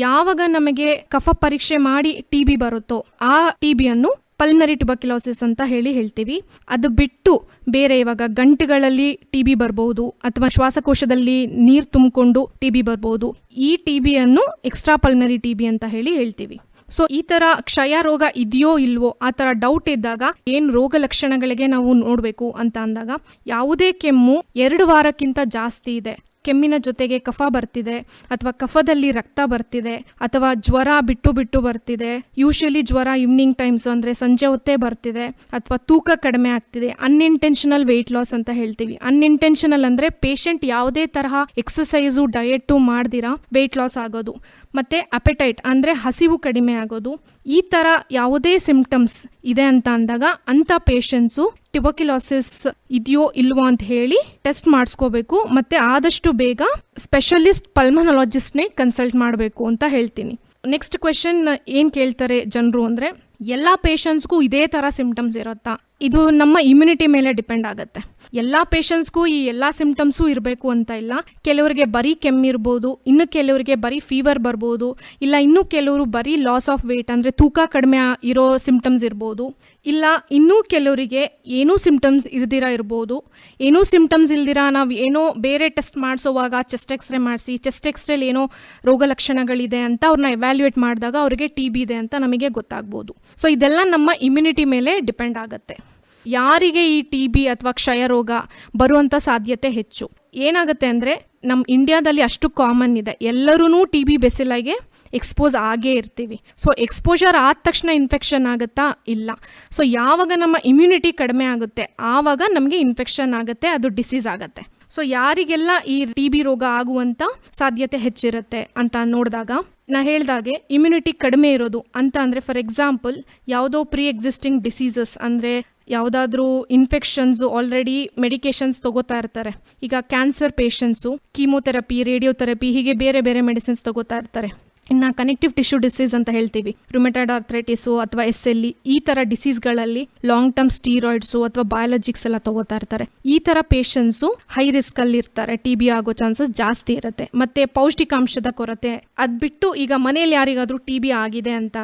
ಯಾವಾಗ ನಮಗೆ ಕಫ ಪರೀಕ್ಷೆ ಮಾಡಿ ಟಿಬಿ ಬರುತ್ತೋ ಆ ಟಿಬಿಯನ್ನು ಪಲ್ಮನರಿ ಟ್ಯುಬರ್ಕ್ಯುಲೋಸಿಸ್ ಅಂತ ಹೇಳ್ತೀವಿ. ಅದು ಬಿಟ್ಟು ಬೇರೆ ಇವಾಗ ಗಂಟುಗಳಲ್ಲಿ ಟಿಬಿ ಬರ್ಬೋದು ಅಥವಾ ಶ್ವಾಸಕೋಶದಲ್ಲಿ ನೀರು ತುಂಬಿಕೊಂಡು ಟಿಬಿ ಬರ್ಬೋದು. ಈ ಟಿಬಿಯನ್ನು ಎಕ್ಸ್ಟ್ರಾ ಪಲ್ಮನರಿ ಟಿಬಿ ಅಂತ ಹೇಳ್ತೀವಿ. ಸೊ ಈ ತರ ಕ್ಷಯ ರೋಗ ಇದೆಯೋ ಇಲ್ವೋ ಆ ತರ ಡೌಟ್ ಇದ್ದಾಗ ಏನ್ ರೋಗ ಲಕ್ಷಣಗಳಿಗೆ ನಾವು ನೋಡ್ಬೇಕು ಅಂತ ಅಂದಾಗ, ಯಾವುದೇ ಕೆಮ್ಮು 2 ವಾರಕ್ಕಿಂತ ಜಾಸ್ತಿ ಇದೆ, ಕೆಮ್ಮಿನ ಜೊತೆಗೆ ಕಫ ಬರ್ತಿದೆ ಅಥವಾ ಕಫದಲ್ಲಿ ರಕ್ತ ಬರ್ತಿದೆ ಅಥವಾ ಜ್ವರ ಬಿಟ್ಟು ಬರ್ತಿದೆ, ಯೂಶಲಿ ಜ್ವರ ಈವ್ನಿಂಗ್ ಟೈಮ್ಸ್ ಅಂದ್ರೆ ಸಂಜೆ ಹೊತ್ತೇ ಬರ್ತಿದೆ, ಅಥವಾ ತೂಕ ಕಡಿಮೆ ಆಗ್ತಿದೆ, ಅನ್ಇಂಟೆನ್ಷನಲ್ ವೆಯ್ಟ್ ಲಾಸ್ ಅಂತ ಹೇಳ್ತೀವಿ. ಅನ್ಇಂಟೆನ್ಷನಲ್ ಅಂದ್ರೆ ಪೇಷಂಟ್ ಯಾವುದೇ ತರಹ ಎಕ್ಸಸೈಸು ಡಯೆಟ್ಟು ಮಾಡ್ದಿರಾ ವೆಯ್ಟ್ ಲಾಸ್ ಆಗೋದು, ಮತ್ತೆ ಅಪೆಟೈಟ್ ಅಂದ್ರೆ ಹಸಿವು ಕಡಿಮೆ ಆಗೋದು. ಈ ತರ ಯಾವುದೇ ಸಿಂಪ್ಟಮ್ಸ್ ಇದೆ ಅಂತ ಅಂದಾಗ ಅಂತ ಪೇಷಂಟ್ಸು ಟ್ಯುಬರ್ಕ್ಯುಲೋಸಿಸ್ ಇದೆಯೋ ಇಲ್ವೋ ಅಂತ ಹೇಳಿ ಟೆಸ್ಟ್ ಮಾಡಿಸ್ಕೋಬೇಕು. ಮತ್ತೆ ಆದಷ್ಟು ಬೇಗ ಸ್ಪೆಷಲಿಸ್ಟ್ ಪಲ್ಮನಾಲಜಿಸ್ಟ್ನೇ ಕನ್ಸಲ್ಟ್ ಮಾಡಬೇಕು ಅಂತ ಹೇಳ್ತೀನಿ. ನೆಕ್ಸ್ಟ್ ಕ್ವೆಶನ್ ಏನ್ ಕೇಳ್ತಾರೆ ಜನರು ಅಂದ್ರೆ, ಎಲ್ಲಾ ಪೇಷಂಟ್ಸ್ಗೂ ಇದೇ ತರ ಸಿಂಪ್ಟಮ್ಸ್ ಇರುತ್ತಾ? ಇದು ನಮ್ಮ ಇಮ್ಯುನಿಟಿ ಮೇಲೆ ಡಿಪೆಂಡ್ ಆಗುತ್ತೆ. ಎಲ್ಲಾ ಪೇಷಂಟ್ಸ್ಗೂ ಈ ಎಲ್ಲಾ ಸಿಂಪ್ಟಮ್ಸು ಇರಬೇಕು ಅಂತ ಇಲ್ಲ. ಕೆಲವರಿಗೆ ಬರೀ ಕೆಮ್ಮಿರ್ಬೋದು, ಇನ್ನು ಕೆಲವರಿಗೆ ಬರೀ ಫೀವರ್ ಬರ್ಬೋದು, ಇಲ್ಲ ಇನ್ನು ಕೆಲವರು ಬರೀ ಲಾಸ್ ಆಫ್ ವೇಟ್ ಅಂದ್ರೆ ತೂಕ ಕಡಿಮೆ ಇರೋ ಸಿಂಪ್ಟಮ್ಸ್ ಇರ್ಬೋದು, ಇಲ್ಲ ಇನ್ನೂ ಕೆಲವರಿಗೆ ಏನೂ ಸಿಂಪ್ಟಮ್ಸ್ ಇಲ್ದಿರಾ ಇರ್ಬೋದು. ಏನೂ ಸಿಂಪ್ಟಮ್ಸ್ ಇಲ್ದಿರಾ ನಾವು ಏನೋ ಬೇರೆ ಟೆಸ್ಟ್ ಮಾಡಿಸೋವಾಗ ಚೆಸ್ಟ್ ಎಕ್ಸ್ರೇ ಮಾಡಿಸಿ ಚೆಸ್ಟ್ ಎಕ್ಸ್ರೇಲಿ ಏನೋ ರೋಗ ಲಕ್ಷಣಗಳಿದೆ ಅಂತ ಅವ್ರನ್ನ ಎವ್ಯಾಲ್ಯೂಯೇಟ್ ಮಾಡಿದಾಗ ಅವ್ರಿಗೆ ಟಿಬಿ ಇದೆ ಅಂತ ನಮಗೆ ಗೊತ್ತಾಗ್ಬೋದು. ಸೊ ಇದೆಲ್ಲ ನಮ್ಮ ಇಮ್ಯುನಿಟಿ ಮೇಲೆ ಡಿಪೆಂಡ್ ಆಗುತ್ತೆ. ಯಾರಿಗೆ ಈ ಟಿಬಿ ಅಥವಾ ಕ್ಷಯ ರೋಗ ಬರುವಂಥ ಸಾಧ್ಯತೆ ಹೆಚ್ಚು? ಏನಾಗುತ್ತೆ ಅಂದರೆ, ನಮ್ಮ ಇಂಡಿಯಾದಲ್ಲಿ ಅಷ್ಟು ಕಾಮನ್ ಇದೆ, ಎಲ್ಲರೂ ಟಿಬಿ ಬೆಸಿಲಾಗೆ ಎಕ್ಸ್ಪೋಸ್ ಆಗೇ ಇರ್ತೀವಿ. ಸೊ ಎಕ್ಸ್ಪೋಜರ್ ಆದ ತಕ್ಷಣ ಇನ್ಫೆಕ್ಷನ್ ಆಗುತ್ತಾ? ಇಲ್ಲ. ಸೊ ಯಾವಾಗ ನಮ್ಮ ಇಮ್ಯುನಿಟಿ ಕಡಿಮೆ ಆಗುತ್ತೆ ಆವಾಗ ನಮಗೆ ಇನ್ಫೆಕ್ಷನ್ ಆಗುತ್ತೆ, ಅದು ಡಿಸೀಸ್ ಆಗುತ್ತೆ. ಸೊ ಯಾರಿಗೆಲ್ಲ ಈ ಟಿಬಿ ರೋಗ ಆಗುವಂಥ ಸಾಧ್ಯತೆ ಹೆಚ್ಚಿರುತ್ತೆ ಅಂತ ನೋಡಿದಾಗ, ನಾ ಹೇಳ್ದಾಗೆ ಇಮ್ಯುನಿಟಿ ಕಡಿಮೆ ಇರೋದು ಅಂತ ಅಂದರೆ, ಫಾರ್ ಎಕ್ಸಾಂಪಲ್ ಯಾವುದೋ ಪ್ರೀ ಎಕ್ಸಿಸ್ಟಿಂಗ್ ಡಿಸೀಸಸ್ ಅಂದರೆ ಯಾವುದಾದ್ರೂ ಇನ್ಫೆಕ್ಷನ್ಸು ಆಲ್ರೆಡಿ ಮೆಡಿಕೇಶನ್ಸ್ ತಗೋತಾ ಇರ್ತಾರೆ. ಈಗ ಕ್ಯಾನ್ಸರ್ ಪೇಷಂಟ್ಸು ಕೀಮೋಥೆರಪಿ, ರೇಡಿಯೋಥೆರಪಿ ಹೀಗೆ ಬೇರೆ ಬೇರೆ ಮೆಡಿಸಿನ್ಸ್ ತಗೋತಾ ಇರ್ತಾರೆ. ಇನ್ನು ಕನೆಕ್ಟಿವ್ ಟಿಶ್ಯೂ ಡಿಸೀಸ್ ಅಂತ ಹೇಳ್ತೀವಿ, ರುಮೆಟಾಯ್ಡ್ ಆರ್ಥ್ರೈಟಿಸು ಅಥವಾ SLE, ಈ ಥರ ಡಿಸೀಸ್ಗಳಲ್ಲಿ ಲಾಂಗ್ ಟರ್ಮ್ ಸ್ಟೀರಾಯ್ಡ್ಸು ಅಥವಾ ಬಯಾಲಜಿಕ್ಸ್ ಎಲ್ಲ ತಗೋತಾ ಇರ್ತಾರೆ. ಈ ಥರ ಪೇಷಂಟ್ಸು ಹೈ ರಿಸ್ಕಲ್ಲಿ ಇರ್ತಾರೆ, ಟಿಬಿ ಆಗೋ ಚಾನ್ಸಸ್ ಜಾಸ್ತಿ ಇರುತ್ತೆ. ಮತ್ತು ಪೌಷ್ಟಿಕಾಂಶದ ಕೊರತೆ. ಅದು ಬಿಟ್ಟು ಈಗ ಮನೇಲಿ ಯಾರಿಗಾದರೂ ಟಿಬಿ ಆಗಿದೆ ಅಂತ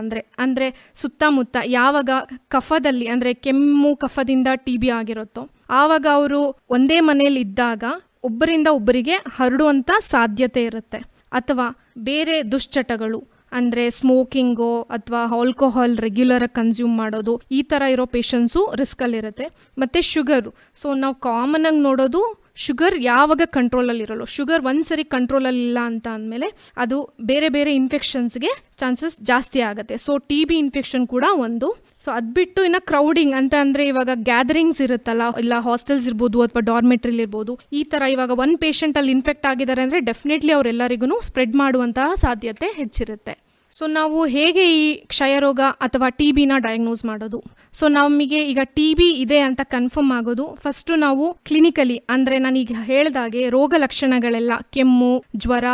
ಅಂದರೆ ಸುತ್ತಮುತ್ತ ಯಾವಾಗ ಕಫದಲ್ಲಿ ಅಂದರೆ ಕೆಮ್ಮು ಕಫದಿಂದ ಟಿಬಿ ಆಗಿರುತ್ತೋ ಆವಾಗ ಅವರು ಒಂದೇ ಮನೇಲಿ ಇದ್ದಾಗ ಒಬ್ಬರಿಂದ ಒಬ್ಬರಿಗೆ ಹರಡುವಂಥ ಸಾಧ್ಯತೆ ಇರುತ್ತೆ. ಅಥವಾ ಬೇರೆ ದುಶ್ಚಟಗಳು ಅಂದರೆ ಸ್ಮೋಕಿಂಗು ಅಥವಾ ಆಲ್ಕೋಹಾಲ್ ರೆಗ್ಯುಲರಾಗಿ ಕನ್ಸ್ಯೂಮ್ ಮಾಡೋದು, ಈ ಥರ ಇರೋ ಪೇಷಂಟ್ಸು ರಿಸ್ಕಲ್ಲಿರುತ್ತೆ. ಮತ್ತು ಶುಗರು. ಸೊ ನಾವು ಕಾಮನಾಗಿ ನೋಡೋದು ಶುಗರ್ ಯಾವಾಗ ಕಂಟ್ರೋಲಲ್ಲಿ ಇರೋಲ್ಲ. ಶುಗರ್ ಒಂದ್ಸರಿ ಕಂಟ್ರೋಲಲ್ಲಿ ಇಲ್ಲ ಅಂತ ಅಂದಮೇಲೆ ಅದು ಬೇರೆ ಬೇರೆ ಇನ್ಫೆಕ್ಷನ್ಸ್ಗೆ ಚಾನ್ಸಸ್ ಜಾಸ್ತಿ ಆಗುತ್ತೆ. ಸೊ ಟಿಬಿ ಇನ್ಫೆಕ್ಷನ್ ಕೂಡ ಒಂದು. ಸೊ ಅದು ಬಿಟ್ಟು ಇನ್ನು ಕ್ರೌಡಿಂಗ್ ಅಂತ ಅಂದರೆ, ಇವಾಗ ಗ್ಯಾದರಿಂಗ್ಸ್ ಇರುತ್ತಲ್ಲ, ಇಲ್ಲ ಹಾಸ್ಟೆಲ್ಸ್ ಇರ್ಬೋದು ಅಥವಾ ಡಾರ್ಮೆಟ್ರಿಲಿ ಇರ್ಬೋದು, ಈ ಥರ ಇವಾಗ ಒಂದು ಪೇಷಂಟ್ ಅಲ್ಲಿ ಇನ್ಫೆಕ್ಟ್ ಆಗಿದ್ದಾರೆ ಅಂದರೆ ಡೆಫಿನೆಟ್ಲಿ ಅವರೆಲ್ಲರಿಗೂ ಸ್ಪ್ರೆಡ್ ಮಾಡುವಂತಹ ಸಾಧ್ಯತೆ ಹೆಚ್ಚಿರುತ್ತೆ. ಸೊ ನಾವು ಹೇಗೆ ಈ ಕ್ಷಯರೋಗ ಅಥವಾ ಟಿಬಿನ ಡಯಾಗ್ನೋಸ್ ಮಾಡೋದು? ಸೊ ನಮಗೆ ಈಗ ಟಿಬಿ ಇದೆ ಅಂತ ಕನ್ಫರ್ಮ್ ಆಗೋದು ಫಸ್ಟು ನಾವು ಕ್ಲಿನಿಕಲಿ, ಅಂದರೆ ನಾನೀಗ ಹೇಳ್ದಾಗೆ ರೋಗ ಲಕ್ಷಣಗಳೆಲ್ಲ ಕೆಮ್ಮು, ಜ್ವರ,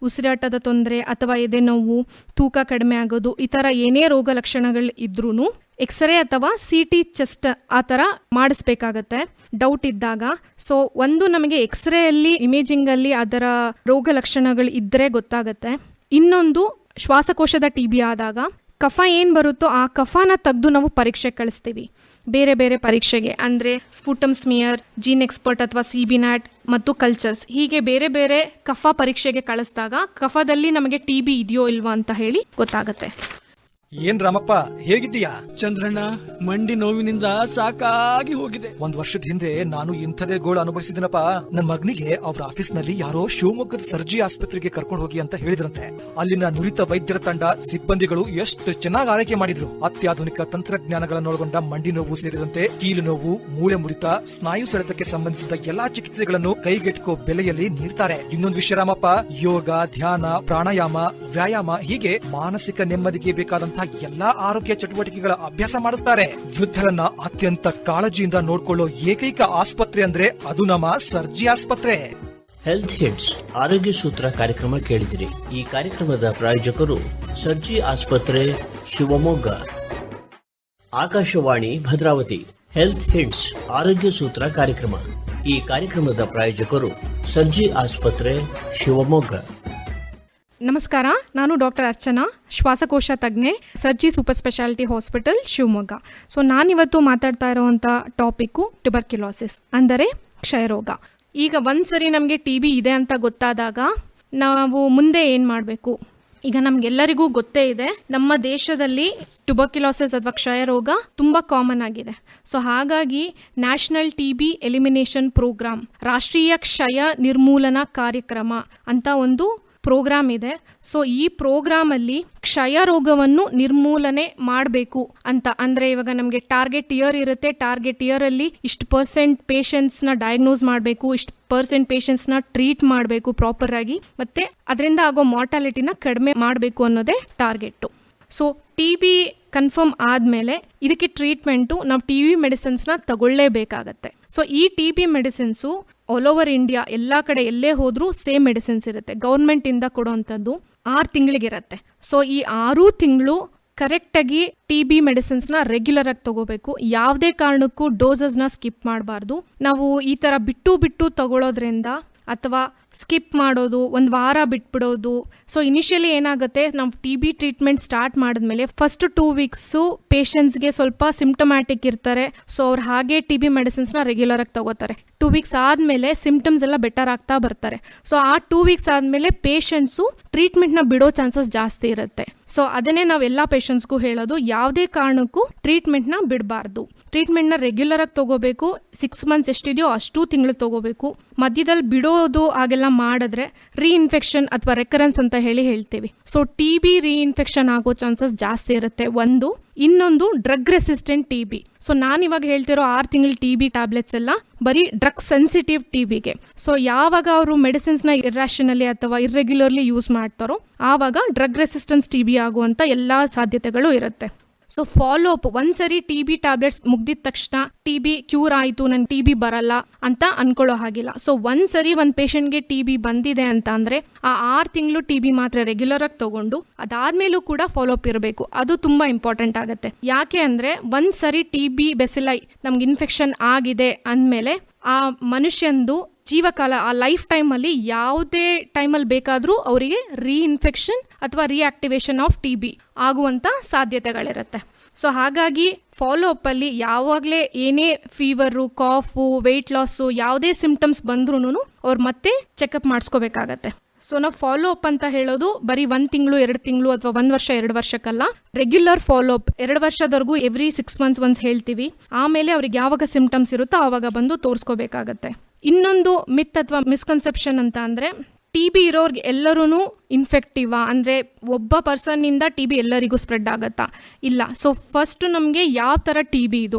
ಉಸಿರಾಟದ ತೊಂದರೆ ಅಥವಾ ಎದೆ ನೋವು, ತೂಕ ಕಡಿಮೆ ಆಗೋದು, ಈ ಥರ ಏನೇ ರೋಗ ಲಕ್ಷಣಗಳು ಇದ್ರೂ ಎಕ್ಸ್ರೇ ಅಥವಾ CT ಚೆಸ್ಟ್ ಆ ಥರ ಮಾಡಿಸ್ಬೇಕಾಗತ್ತೆ ಡೌಟ್ ಇದ್ದಾಗ. ಸೊ ಒಂದು ನಮಗೆ ಎಕ್ಸ್ರೇಯಲ್ಲಿ ಇಮೇಜಿಂಗಲ್ಲಿ ಅದರ ರೋಗ ಲಕ್ಷಣಗಳು ಇದ್ದರೆ ಗೊತ್ತಾಗುತ್ತೆ. ಇನ್ನೊಂದು ಶ್ವಾಸಕೋಶದ ಟಿಬಿ ಆದಾಗ ಕಫ ಏನು ಬರುತ್ತೋ ಆ ಕಫನ ತೆಗೆದು ನಾವು ಪರೀಕ್ಷೆ ಕಳಿಸ್ತೀವಿ ಬೇರೆ ಬೇರೆ ಪರೀಕ್ಷೆಗೆ. ಅಂದರೆ ಸ್ಪುಟಮ್ ಸ್ಮಿಯರ್, ಜೀನ್ ಎಕ್ಸ್ಪರ್ಟ್ ಅಥವಾ CBNAT ಮತ್ತು ಕಲ್ಚರ್ಸ್, ಹೀಗೆ ಬೇರೆ ಬೇರೆ ಕಫ ಪರೀಕ್ಷೆಗೆ ಕಳಿಸಿದಾಗ ಕಫದಲ್ಲಿ ನಮಗೆ ಟಿಬಿ ಇದೆಯೋ ಇಲ್ವಾ ಅಂತ ಹೇಳಿ ಗೊತ್ತಾಗುತ್ತೆ. ಏನ್ ರಾಮಪ್ಪ, ಹೇಗಿದ್ದೀಯಾ? ಚಂದ್ರಣ್ಣ, ಮಂಡಿ ನೋವಿನಿಂದ ಸಾಕಾಗಿ ಹೋಗಿದೆ. 1 ವರ್ಷದ ಹಿಂದೆ ನಾನು ಇಂಥದೇ ಗೋಳು ಅನುಭವಿಸಿದಿನಪ್ಪ. ನನ್ ಮಗನಿಗೆ ಅವ್ರ ಆಫೀಸ್ ನಲ್ಲಿ ಯಾರೋ ಶಿವಮೊಗ್ಗದ ಸರ್ಜಿ ಆಸ್ಪತ್ರೆಗೆ ಕರ್ಕೊಂಡು ಹೋಗಿ ಅಂತ ಹೇಳಿದ್ರಂತೆ. ಅಲ್ಲಿನ ನುರಿತ ವೈದ್ಯರ ತಂಡ, ಸಿಬ್ಬಂದಿಗಳು ಎಷ್ಟು ಚೆನ್ನಾಗಿ ಆರೈಕೆ ಮಾಡಿದ್ರು. ಅತ್ಯಾಧುನಿಕ ತಂತ್ರಜ್ಞಾನಗಳನ್ನೊಳಗೊಂಡ ಮಂಡಿ ನೋವು ಸೇರಿದಂತೆ ಕೀಲು ನೋವು, ಮೂಳೆ ಮುರಿತ, ಸ್ನಾಯು ಸೆಳೆತಕ್ಕೆ ಸಂಬಂಧಿಸಿದ ಎಲ್ಲಾ ಚಿಕಿತ್ಸೆಗಳನ್ನು ಕೈಗೆಟುಕೋ ಬೆಲೆಯಲ್ಲಿ ನೀಡ್ತಾರೆ. ಇನ್ನೊಂದು ವಿಷಯ ರಾಮಪ್ಪ, ಯೋಗ, ಧ್ಯಾನ, ಪ್ರಾಣಾಯಾಮ, ವ್ಯಾಯಾಮ ಹೀಗೆ ಮಾನಸಿಕ ನೆಮ್ಮದಿಗೆ ಬೇಕಾದಂತ ಬೇಕಾದಂತಹ ಎಲ್ಲಾ ಆರೋಗ್ಯ ಚಟುವಟಿಕೆಗಳ ಅಭ್ಯಾಸ ಮಾಡಿಸ್ತಾರೆ. ವೃದ್ಧರನ್ನ ಅತ್ಯಂತ ಕಾಳಜಿಯಿಂದ ನೋಡ್ಕೊಳ್ಳೋ ಏಕೈಕ ಆಸ್ಪತ್ರೆ ಅಂದ್ರೆ ಅದು ನಮ್ಮ ಸರ್ಜಿ ಆಸ್ಪತ್ರೆ. ಹೆಲ್ತ್ ಹಿಟ್ಸ್ ಆರೋಗ್ಯ ಸೂತ್ರ ಕಾರ್ಯಕ್ರಮ ಕೇಳಿದಿರಿ. ಈ ಕಾರ್ಯಕ್ರಮದ ಪ್ರಾಯೋಜಕರು ಸರ್ಜಿ ಆಸ್ಪತ್ರೆ ಶಿವಮೊಗ್ಗ. ಆಕಾಶವಾಣಿ ಭದ್ರಾವತಿ. ಹೆಲ್ತ್ ಹಿಟ್ಸ್ ಆರೋಗ್ಯ ಸೂತ್ರ ಕಾರ್ಯಕ್ರಮ. ಈ ಕಾರ್ಯಕ್ರಮದ ಪ್ರಾಯೋಜಕರು ಸರ್ಜಿ ಆಸ್ಪತ್ರೆ ಶಿವಮೊಗ್ಗ. ನಮಸ್ಕಾರ, ನಾನು ಡಾಕ್ಟರ್ ಅರ್ಚನಾ, ಶ್ವಾಸಕೋಶ ತಜ್ಞೆ, Sarji super speciality hospital Shivamogga. So ನಾನಿವತ್ತು ಮಾತಾಡ್ತಾ ಇರೋವಂಥ ಟಾಪಿಕ್ಕು ಟ್ಯುಬರ್ಕ್ಯುಲೋಸಿಸ್ ಅಂದರೆ ಕ್ಷಯರೋಗ. ಈಗ ಒಂದ್ಸರಿ ನಮಗೆ TB ಇದೆ ಅಂತ ಗೊತ್ತಾದಾಗ ನಾವು ಮುಂದೆ ಏನು ಮಾಡಬೇಕು? ಈಗ ನಮಗೆಲ್ಲರಿಗೂ ಗೊತ್ತೇ ಇದೆ, ನಮ್ಮ ದೇಶದಲ್ಲಿ ಟ್ಯುಬರ್ಕ್ಯುಲೋಸಿಸ್ ಅಥವಾ ಕ್ಷಯರೋಗ ತುಂಬ ಕಾಮನ್ ಆಗಿದೆ. ಸೊ ಹಾಗಾಗಿ ನ್ಯಾಷನಲ್ TB ಎಲಿಮಿನೇಷನ್ ಪ್ರೋಗ್ರಾಮ್, ರಾಷ್ಟ್ರೀಯ ಕ್ಷಯ ನಿರ್ಮೂಲನಾ ಕಾರ್ಯಕ್ರಮ ಅಂತ ಒಂದು ಪ್ರೋಗ್ರಾಮ್ ಇದೆ. ಸೊ ಈ ಪ್ರೋಗ್ರಾಮಲ್ಲಿ ಕ್ಷಯ ರೋಗವನ್ನು ನಿರ್ಮೂಲನೆ ಮಾಡಬೇಕು ಅಂತ ಅಂದರೆ, ಇವಾಗ ನಮಗೆ ಟಾರ್ಗೆಟ್ ಇಯರ್ ಇರುತ್ತೆ. ಟಾರ್ಗೆಟ್ ಇಯರಲ್ಲಿ ಇಷ್ಟು % ಪೇಷಂಟ್ಸ್ನ ಡಯಾಗ್ನೋಸ್ ಮಾಡಬೇಕು, ಇಷ್ಟು % ಪೇಷಂಟ್ಸ್ನ ಟ್ರೀಟ್ ಮಾಡಬೇಕು ಪ್ರಾಪರ್ ಆಗಿ, ಮತ್ತು ಅದರಿಂದ ಆಗೋ ಮಾರ್ಟಾಲಿಟಿನ ಕಡಿಮೆ ಮಾಡಬೇಕು ಅನ್ನೋದೇ ಟಾರ್ಗೆಟ್ಟು. ಸೊ TB ಕನ್ಫರ್ಮ್ ಆದಮೇಲೆ ಇದಕ್ಕೆ ಟ್ರೀಟ್ಮೆಂಟು ನಾವು TB ಮೆಡಿಸಿನ್ಸ್ನ ತಗೊಳ್ಳೇಬೇಕಾಗತ್ತೆ. ಸೊ ಈ TB medicines all over India ಎಲ್ಲ ಕಡೆ ಎಲ್ಲೇ ಹೋದರೂ ಸೇಮ್ ಮೆಡಿಸಿನ್ಸ್ ಇರುತ್ತೆ. ಗೌರ್ಮೆಂಟಿಂದ ಕೊಡೋವಂಥದ್ದು 6 ತಿಂಗಳಿಗಿರುತ್ತೆ. ಸೊ ಈ 6 ತಿಂಗಳು ಕರೆಕ್ಟಾಗಿ TB ಮೆಡಿಸಿನ್ಸ್ನ ರೆಗ್ಯುಲರ್ ಆಗಿ ತಗೋಬೇಕು. ಯಾವುದೇ ಕಾರಣಕ್ಕೂ ಡೋಸಸ್ನ ಸ್ಕಿಪ್ ಮಾಡಬಾರ್ದು. ನಾವು ಈ ಥರ ಬಿಟ್ಟು ತಗೊಳ್ಳೋದ್ರಿಂದ ಅಥವಾ ಸ್ಕಿಪ್ ಮಾಡೋದು, ಒಂದು ವಾರ ಬಿಟ್ಬಿಡೋದು. ಸೊ ಇನಿಷಿಯಲಿ ಏನಾಗುತ್ತೆ, ನಾವು TB ಟ್ರೀಟ್ಮೆಂಟ್ ಸ್ಟಾರ್ಟ್ ಮಾಡಿದ್ಮೇಲೆ ಫಸ್ಟ್ 2 ವೀಕ್ಸು ಪೇಷಂಟ್ಸ್ಗೆ ಸ್ವಲ್ಪ ಸಿಂಪ್ಟಮ್ಯಾಟಿಕ್ ಇರ್ತಾರೆ. ಸೊ ಅವ್ರು ಹಾಗೆ TB ಮೆಡಿಸಿನ್ಸ್ನ ರೆಗ್ಯುಲರ್ ಆಗಿ ತಗೋತಾರೆ. 2 ವೀಕ್ಸ್ ಆದಮೇಲೆ ಸಿಂಪ್ಟಮ್ಸ್ ಎಲ್ಲ ಬೆಟರ್ ಆಗ್ತಾ ಬರ್ತಾರೆ. ಸೊ ಆ 2 ವೀಕ್ಸ್ ಆದಮೇಲೆ ಪೇಷಂಟ್ಸು ಟ್ರೀಟ್ಮೆಂಟ್ನ ಬಿಡೋ ಚಾನ್ಸಸ್ ಜಾಸ್ತಿ ಇರುತ್ತೆ. ಸೊ ಅದನ್ನೇ ನಾವು ಎಲ್ಲ ಪೇಷಂಟ್ಸ್ಗೂ ಹೇಳೋದು, ಯಾವುದೇ ಕಾರಣಕ್ಕೂ ಟ್ರೀಟ್ಮೆಂಟ್ನ ಬಿಡಬಾರ್ದು. ಟ್ರೀಟ್ಮೆಂಟ್ನ ರೆಗ್ಯುಲರ್ ಆಗಿ ತಗೋಬೇಕು. 6 ಮಂತ್ಸ್ ಎಷ್ಟಿದೆಯೋ ಅಷ್ಟು ತಿಂಗಳು ತಗೋಬೇಕು. ಮಧ್ಯದಲ್ಲಿ ಬಿಡೋದು ಹಾಗೆಲ್ಲ ಮಾಡಿದ್ರೆ ರೀಇನ್ಫೆಕ್ಷನ್ ಅಥವಾ ರೆಕರೆನ್ಸ್ ಅಂತ ಹೇಳ್ತೀವಿ. ಸೊ TB ರೀಇನ್ಫೆಕ್ಷನ್ ಆಗೋ ಚಾನ್ಸಸ್ ಜಾಸ್ತಿ ಇರುತ್ತೆ. ಇನ್ನೊಂದು ಡ್ರಗ್ ರೆಸಿಸ್ಟೆಂಟ್ TB. ಸೊ ನಾನಿವಾಗ ಹೇಳ್ತಿರೋ 6 ತಿಂಗಳ TB ಟ್ಯಾಬ್ಲೆಟ್ಸ್ ಎಲ್ಲ ಬರೀ ಡ್ರಗ್ ಸೆನ್ಸಿಟಿವ್ TBಗೆ. ಸೊ ಯಾವಾಗ ಅವರು ಮೆಡಿಸಿನ್ಸ್ನ ಇರ್ರಾಷನಲಿ ಅಥವಾ ಇರ್ರೆಗ್ಯುಲರ್ಲಿ ಯೂಸ್ ಮಾಡ್ತಾರೋ ಆವಾಗ ಡ್ರಗ್ ರೆಸಿಸ್ಟೆನ್ಸ್ TB ಆಗುವಂಥ ಎಲ್ಲ ಸಾಧ್ಯತೆಗಳು ಇರುತ್ತೆ. ಸೊ ಫಾಲೋ ಅಪ್, ಒಂದ್ಸರಿ TB ಟ್ಯಾಬ್ಲೆಟ್ಸ್ ಮುಗ್ದಿದ ತಕ್ಷಣ TB ಕ್ಯೂರ್ ಆಯಿತು, ನನ್ಗೆ TB ಬರಲ್ಲ ಅಂತ ಅನ್ಕೊಳ್ಳೋ ಹಾಗಿಲ್ಲ. ಸೊ ಒಂದ್ಸರಿ ಒಂದು ಪೇಷಂಟ್ಗೆ TB ಬಂದಿದೆ ಅಂತ ಅಂದರೆ ಆ 6 ತಿಂಗಳು TB ಮಾತ್ರ ರೆಗ್ಯುಲರ್ ಆಗಿ ತಗೊಂಡು ಅದಾದ್ಮೇಲೂ ಕೂಡ ಫಾಲೋ ಅಪ್ ಇರಬೇಕು. ಅದು ತುಂಬ ಇಂಪಾರ್ಟೆಂಟ್ ಆಗುತ್ತೆ. ಯಾಕೆ ಅಂದರೆ ಒಂದ್ಸರಿ TB ಬೆಸಿಲೈ ನಮ್ಗೆ ಇನ್ಫೆಕ್ಷನ್ ಆಗಿದೆ ಅಂದಮೇಲೆ ಆ ಮನುಷ್ಯಂದು ಜೀವಕಾಲ, ಆ ಲೈಫ್ ಟೈಮಲ್ಲಿ ಯಾವುದೇ ಟೈಮಲ್ಲಿ ಬೇಕಾದರೂ ಅವರಿಗೆ ರೀಇನ್ಫೆಕ್ಷನ್ ಅಥವಾ ರಿಯಾಕ್ಟಿವೇಶನ್ ಆಫ್ TB ಆಗುವಂಥ ಸಾಧ್ಯತೆಗಳಿರುತ್ತೆ. ಸೊ ಹಾಗಾಗಿ ಫಾಲೋ ಅಪ್ಪಲ್ಲಿ ಯಾವಾಗಲೇ ಏನೇ ಫೀವರು, ಕಾಫು, ವೆಯ್ಟ್ ಲಾಸು ಯಾವುದೇ ಸಿಂಪ್ಟಮ್ಸ್ ಬಂದ್ರೂ ಅವ್ರು ಮತ್ತೆ ಚೆಕಪ್ ಮಾಡಿಸ್ಕೋಬೇಕಾಗತ್ತೆ. ಸೊ ನಾವು ಫಾಲೋ ಅಪ್ ಅಂತ ಹೇಳೋದು ಬರೀ 1 ತಿಂಗಳು 2 ತಿಂಗಳು ಅಥವಾ 1 ವರ್ಷ 2 ವರ್ಷಕ್ಕಲ್ಲ, ರೆಗ್ಯುಲರ್ ಫಾಲೋ ಅಪ್ 2 ವರ್ಷದವರೆಗೂ ಎವ್ರಿ 6 ಮಂತ್ಸ್ ಒನ್ಸ್ ಹೇಳ್ತೀವಿ. ಆಮೇಲೆ ಅವ್ರಿಗೆ ಯಾವಾಗ ಸಿಂಪ್ಟಮ್ಸ್ ಇರುತ್ತೋ ಆವಾಗ ಬಂದು ತೋರಿಸ್ಕೋಬೇಕಾಗತ್ತೆ. ಇನ್ನೊಂದು ಮಿತ್ ಅಥವಾ ಮಿಸ್ಕನ್ಸೆಪ್ಷನ್ ಅಂತ ಅಂದರೆ, TB ಇರೋರ್ಗೆ ಎಲ್ಲರೂ ಇನ್ಫೆಕ್ಟಿವಾ ಅಂದರೆ ಒಬ್ಬ ಪರ್ಸನ್ನಿಂದ TB ಎಲ್ಲರಿಗೂ ಸ್ಪ್ರೆಡ್ ಆಗುತ್ತಾ? ಇಲ್ಲ. ಸೊ ಫಸ್ಟ್ ನಮಗೆ ಯಾವ ಥರ TB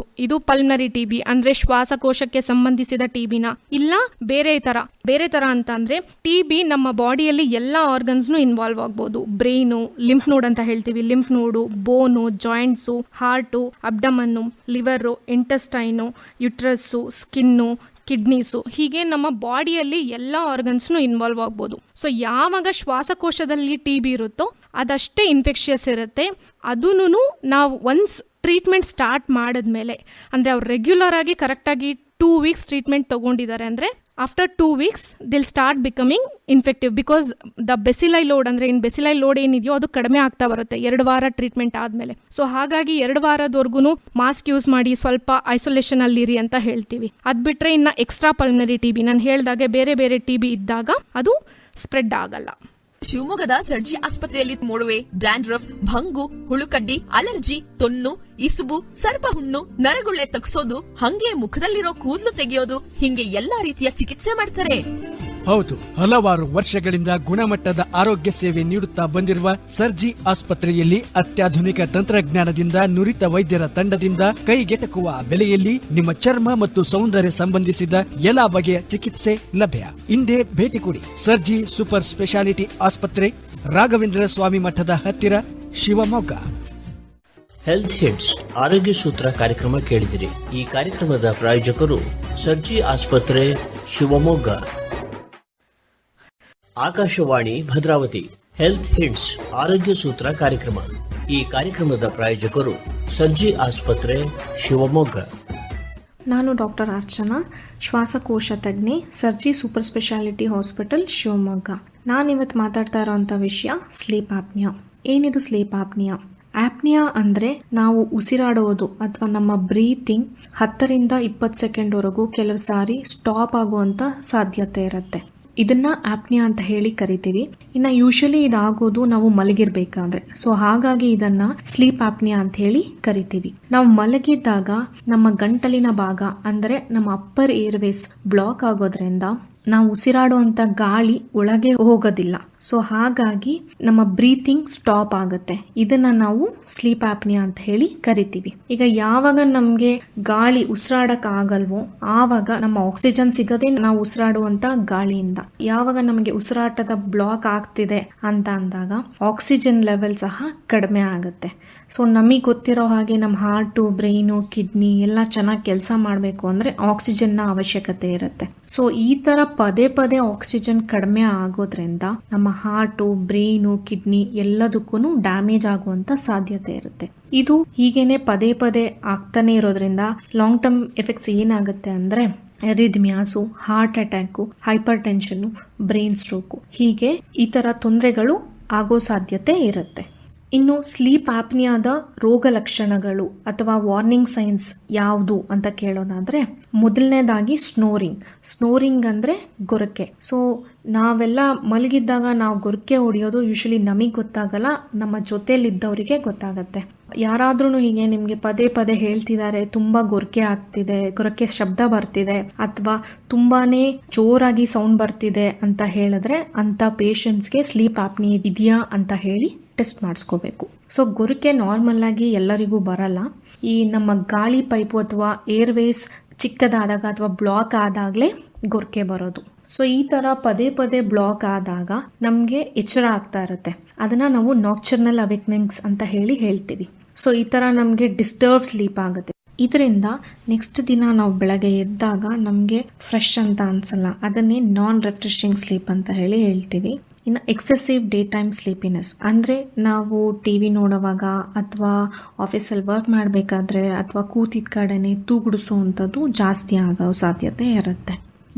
ಇದು ಪಲ್ಮನರಿ TB ಅಂದರೆ ಶ್ವಾಸಕೋಶಕ್ಕೆ ಸಂಬಂಧಿಸಿದ TBನ, ಇಲ್ಲ ಬೇರೆ ಥರ ಅಂತ ಅಂದರೆ TB ನಮ್ಮ ಬಾಡಿಯಲ್ಲಿ ಎಲ್ಲ ಆರ್ಗನ್ಸ್ನು ಇನ್ವಾಲ್ವ್ ಆಗ್ಬೋದು. ಬ್ರೈನು, ಲಿಂಫ್ ನೋಡ್ ಅಂತ ಹೇಳ್ತೀವಿ, lymph node, bone, joints, heart, abdomen, liver, intestine, uterus, skin, kidneys, ಹೀಗೆ ನಮ್ಮ ಬಾಡಿಯಲ್ಲಿ ಎಲ್ಲ ಆರ್ಗನ್ಸ್ನು ಇನ್ವಾಲ್ವ್ ಆಗ್ಬೋದು. ಸೊ ಯಾವಾಗ ಶ್ವಾಸಕೋಶದಲ್ಲಿ TB ಇರುತ್ತೋ ಅದಷ್ಟೇ ಇನ್ಫೆಕ್ಷಿಯಸ್ ಇರುತ್ತೆ. ಅದೂ ನಾವು ಒನ್ಸ್ ಟ್ರೀಟ್ಮೆಂಟ್ ಸ್ಟಾರ್ಟ್ ಮಾಡಿದ್ಮೇಲೆ, ಅಂದರೆ ಅವ್ರು ರೆಗ್ಯುಲರ್ ಆಗಿ ಕರೆಕ್ಟಾಗಿ 2 ವೀಕ್ಸ್ ಟ್ರೀಟ್ಮೆಂಟ್ ತೊಗೊಂಡಿದ್ದಾರೆ ಅಂದರೆ after 2 weeks they'll start becoming infective. Because the bacilli load ಅಂದರೆ ಬೆಸಿಲೈ ಲೋಡ್ ಏನಿದೆಯೋ ಅದು ಕಡಿಮೆ ಆಗ್ತಾ ಬರುತ್ತೆ 2 ವಾರ ಟ್ರೀಟ್ಮೆಂಟ್ ಆದಮೇಲೆ. ಸೊ ಹಾಗಾಗಿ 2 ವಾರದವರೆಗೂ ಮಾಸ್ಕ್ ಯೂಸ್ ಮಾಡಿ ಸ್ವಲ್ಪ ಐಸೋಲೇಷನ್ ಅಲ್ಲಿರಿ ಅಂತ ಹೇಳ್ತೀವಿ. ಅದು ಬಿಟ್ಟರೆ ಇನ್ನು ಎಕ್ಸ್ಟ್ರಾ ಪಲ್ಮನರಿ TB ನಾನು ಹೇಳಿದಾಗೆ ಬೇರೆ TB ಇದ್ದಾಗ ಅದು ಸ್ಪ್ರೆಡ್ ಆಗಲ್ಲ. ಶಿವಮೊಗ್ಗದ ಸರ್ಜಿ ಆಸ್ಪತ್ರೆಯಲ್ಲಿ ಮೊಡವೆ, ಡ್ಯಾಂಡ್ರಫ್, ಭಂಗು, ಹುಳುಕಡ್ಡಿ, ಅಲರ್ಜಿ, ತೊನ್ನು, ಇಸುಬು, ಸರ್ಪ ಹುಣ್ಣು, ನರಗುಳ್ಳೆ ತಗ್ಸೋದು, ಹಂಗೆ ಮುಖದಲ್ಲಿರೋ ಕೂದಲು ತೆಗೆಯೋದು, ಹಿಂಗೆ ಎಲ್ಲಾ ರೀತಿಯ ಚಿಕಿತ್ಸೆ ಮಾಡ್ತಾರೆ. ಹೌದು, ಹಲವಾರು ವರ್ಷಗಳಿಂದ ಗುಣಮಟ್ಟದ ಆರೋಗ್ಯ ಸೇವೆ ನೀಡುತ್ತಾ ಬಂದಿರುವ ಸರ್ಜಿ ಆಸ್ಪತ್ರೆಯಲ್ಲಿ ಅತ್ಯಾಧುನಿಕ ತಂತ್ರಜ್ಞಾನದಿಂದ ನುರಿತ ವೈದ್ಯರ ತಂಡದಿಂದ ಕೈಗೆಟಕುವ ಬೆಲೆಯಲ್ಲಿ ನಿಮ್ಮ ಚರ್ಮ ಮತ್ತು ಸೌಂದರ್ಯ ಸಂಬಂಧಿಸಿದ ಎಲ್ಲಾ ಬಗೆಯ ಚಿಕಿತ್ಸೆ ಲಭ್ಯ. ಇಂದೇ ಭೇಟಿ ಕೊಡಿ ಸರ್ಜಿ ಸೂಪರ್ ಸ್ಪೆಷಾಲಿಟಿ ಆಸ್ಪತ್ರೆ, ರಾಘವೇಂದ್ರ ಸ್ವಾಮಿ ಮಠದ ಹತ್ತಿರ, ಶಿವಮೊಗ್ಗ. ಹೆಲ್ತ್ ಹಿಟ್ಸ್ ಆರೋಗ್ಯ ಸೂತ್ರ ಕಾರ್ಯಕ್ರಮ ಕೇಳಿದಿರಿ. ಈ ಕಾರ್ಯಕ್ರಮದ ಪ್ರಾಯೋಜಕರು ಸರ್ಜಿ ಆಸ್ಪತ್ರೆ ಶಿವಮೊಗ್ಗ. ಆಕಾಶವಾಣಿ ಭದ್ರಾವತಿ. ಹೆಲ್ತ್ ಹಿಟ್ಸ್ ಆರೋಗ್ಯ ಸೂತ್ರ ಕಾರ್ಯಕ್ರಮ. ಈ ಕಾರ್ಯಕ್ರಮದ ಪ್ರಾಯೋಜಕರು ಸರ್ಜಿ ಆಸ್ಪತ್ರೆ ಶಿವಮೊಗ್ಗ. ನಾನು ಡಾಕ್ಟರ್ ಅರ್ಚನಾ, ಶ್ವಾಸಕೋಶ ತಜ್ಞೆ, Sarji super speciality hospital Shivamogga. ನಾನಿವತ್ತು ಮಾತಾಡ್ತಾ ಇರೋಂಥ ವಿಷಯ ಸ್ಲೀಪ್ ಆಪ್ನಿಯಾ. ಏನಿದು ಸ್ಲೀಪ್ ಆಪ್ನಿಯಾ? ಆಪ್ನಿಯಾ ಅಂದರೆ ನಾವು ಉಸಿರಾಡುವುದು ಅಥವಾ ನಮ್ಮ ಬ್ರೀತಿಂಗ್ 10ರಿಂದ 20 ಸೆಕೆಂಡ್ವರೆಗೂ ಕೆಲವು ಸಾರಿ ಸ್ಟಾಪ್ ಆಗುವಂಥ ಸಾಧ್ಯತೆ ಇರುತ್ತೆ. ಇದನ್ನ ಆಪ್ನಿಯಾ ಅಂತ ಹೇಳಿ ಕರಿತೀವಿ. ಇನ್ನು ಯೂಶಲಿ ಇದಾಗೋದು ನಾವು ಮಲಗಿರ್ಬೇಕಾದ್ರೆ, ಸೊ ಹಾಗಾಗಿ ಇದನ್ನ ಸ್ಲೀಪ್ ಆಪ್ನಿಯಾ ಅಂತ ಹೇಳಿ ಕರಿತೀವಿ. ನಾವು ಮಲಗಿದ್ದಾಗ ನಮ್ಮ ಗಂಟಲಿನ ಭಾಗ ಅಂದರೆ ನಮ್ಮ ಅಪ್ಪರ್ ಏರ್ವೇಸ್ ಬ್ಲಾಕ್ ಆಗೋದ್ರಿಂದ ನಾವು ಉಸಿರಾಡುವಂತ ಗಾಳಿ ಒಳಗೆ ಹೋಗೋದಿಲ್ಲ. ಸೊ ಹಾಗಾಗಿ ನಮ್ಮ ಬ್ರೀತಿಂಗ್ ಸ್ಟಾಪ್ ಆಗುತ್ತೆ. ಇದನ್ನ ನಾವು ಸ್ಲೀಪ್ ಆಪ್ನಿಯಾ ಅಂತ ಹೇಳಿ ಕರಿತೀವಿ. ಈಗ ಯಾವಾಗ ನಮ್ಗೆ ಗಾಳಿ ಉಸಿರಾಡಕ್ ಆಗಲ್ವೋ ಆವಾಗ ನಮ್ಮ ಆಕ್ಸಿಜನ್ ಸಿಗದೆ ನಾವು ಉಸಿರಾಡುವಂತ ಗಾಳಿಯಿಂದ. ಯಾವಾಗ ನಮಗೆ ಉಸಿರಾಟದ ಬ್ಲಾಕ್ ಆಗ್ತಿದೆ ಅಂತ ಅಂದಾಗ ಆಕ್ಸಿಜನ್ ಲೆವೆಲ್ ಸಹ ಕಡಿಮೆ ಆಗುತ್ತೆ. ಸೊ ನಮಗೆ ಗೊತ್ತಿರೋ ಹಾಗೆ ನಮ್ಮ ಹಾರ್ಟು, ಬ್ರೈನು, ಕಿಡ್ನಿ ಎಲ್ಲ ಚೆನ್ನಾಗಿ ಕೆಲಸ ಮಾಡಬೇಕು ಅಂದ್ರೆ ಆಕ್ಸಿಜನ್ನ ಅವಶ್ಯಕತೆ ಇರುತ್ತೆ. ಸೊ ಈ ತರ ಪದೇ ಪದೇ ಆಕ್ಸಿಜನ್ ಕಡಿಮೆ ಆಗೋದ್ರಿಂದ ನಮ್ಮ ಹಾರ್ಟು, ಬ್ರೈನು, ಕಿಡ್ನಿ ಎಲ್ಲದಕ್ಕೂ ಡ್ಯಾಮೇಜ್ ಆಗುವಂತ ಸಾಧ್ಯತೆ ಇರುತ್ತೆ. ಇದು ಹೀಗೇನೆ ಪದೇ ಪದೇ ಆಗ್ತಾನೆ ಇರೋದ್ರಿಂದ ಲಾಂಗ್ ಟರ್ಮ್ ಎಫೆಕ್ಟ್ಸ್ ಏನಾಗುತ್ತೆ ಅಂದ್ರೆ arrhythmias, heart attack, hypertension, brain stroke, ಹೀಗೆ ಈ ತರ ತೊಂದರೆಗಳು ಆಗೋ ಸಾಧ್ಯತೆ ಇರುತ್ತೆ. ಇನ್ನು ಸ್ಲೀಪ್ ಆಪ್ನಿಯಾದ ರೋಗ ಲಕ್ಷಣಗಳು ಅಥವಾ ವಾರ್ನಿಂಗ್ ಸೈನ್ಸ್ ಯಾವುದು ಅಂತ ಕೇಳೋದಾದ್ರೆ, ಮೊದಲನೇದಾಗಿ ಸ್ನೋರಿಂಗ್ ಅಂದ್ರೆ ಗೊರಕೆ. ಸೊ ನಾವೆಲ್ಲ ಮಲಗಿದ್ದಾಗ ನಾವು ಗೊರಕೆ ಹೊಡೆಯೋದು ಯೂಶಲಿ ನಮಗೆ ಗೊತ್ತಾಗಲ್ಲ, ನಮ್ಮ ಜೊತೆಲಿದ್ದವರಿಗೆ ಗೊತ್ತಾಗತ್ತೆ. ಯಾರಾದ್ರೂ ಹೀಗೆ ನಿಮ್ಗೆ ಪದೇ ಪದೇ ಹೇಳ್ತಿದ್ದಾರೆ ತುಂಬಾ ಗೊರಕೆ ಆಗ್ತಿದೆ, ಗೊರಕೆ ಶಬ್ದ ಬರ್ತಿದೆ ಅಥವಾ ತುಂಬಾನೇ ಜೋರಾಗಿ ಸೌಂಡ್ ಬರ್ತಿದೆ ಅಂತ ಹೇಳಿದ್ರೆ ಅಂತ ಪೇಷಂಟ್ಸ್ಗೆ ಸ್ಲೀಪ್ ಆಪ್ನಿ ಇದೆಯಾ ಅಂತ ಹೇಳಿ ಟೆಸ್ಟ್ ಮಾಡಿಸ್ಕೋಬೇಕು. ಸೊ ಗೊರಕೆ ನಾರ್ಮಲ್ ಆಗಿ ಎಲ್ಲರಿಗೂ ಬರಲ್ಲ. ಈ ನಮ್ಮ ಗಾಳಿ ಪೈಪು ಅಥವಾ ಏರ್ವೇಸ್ ಚಿಕ್ಕದಾದಾಗ ಅಥವಾ ಬ್ಲಾಕ್ ಆದಾಗಲೇ ಗೊರಕೆ ಬರೋದು. ಸೊ ಈ ತರ ಪದೇ ಪದೇ ಬ್ಲಾಕ್ ಆದಾಗ ನಮ್ಗೆ ಎಚ್ಚರ ಆಗ್ತಾ ಇರುತ್ತೆ. ಅದನ್ನ ನಾವು ನಾಕ್ಟರ್ನಲ್ ಅವೇಕ್ನಿಂಗ್ಸ್ ಅಂತ ಹೇಳ್ತೀವಿ. ಸೊ ಈ ತರ ನಮ್ಗೆ ಡಿಸ್ಟರ್ಬ್ ಸ್ಲೀಪ್ ಆಗುತ್ತೆ. ಇದರಿಂದ ನೆಕ್ಸ್ಟ್ ದಿನ ನಾವು ಬೆಳಗ್ಗೆ ಎದ್ದಾಗ ನಮಗೆ ಫ್ರೆಶ್ ಅಂತ ಅನ್ಸಲ್ಲ. ಅದನ್ನೇ ನಾನ್ ರಿಫ್ರೆಶಿಂಗ್ ಸ್ಲೀಪ್ ಅಂತ ಹೇಳ್ತೀವಿ. ಇನ್ನು ಎಕ್ಸೆಸಿವ್ ಡೇ ಟೈಮ್ ಸ್ಲೀಪಿನೆಸ್ ಅಂದರೆ ನಾವು ಟಿವಿ ನೋಡುವಾಗ ಅಥವಾ ಆಫೀಸಲ್ಲಿ ವರ್ಕ್ ಮಾಡಬೇಕಾದ್ರೆ ಅಥವಾ ಕೂತಿದ್ದ ಕಡೆನೆ ತೂಗುಡಿಸುವಂಥದ್ದು ಜಾಸ್ತಿ ಆಗೋ ಸಾಧ್ಯತೆ ಇರುತ್ತೆ.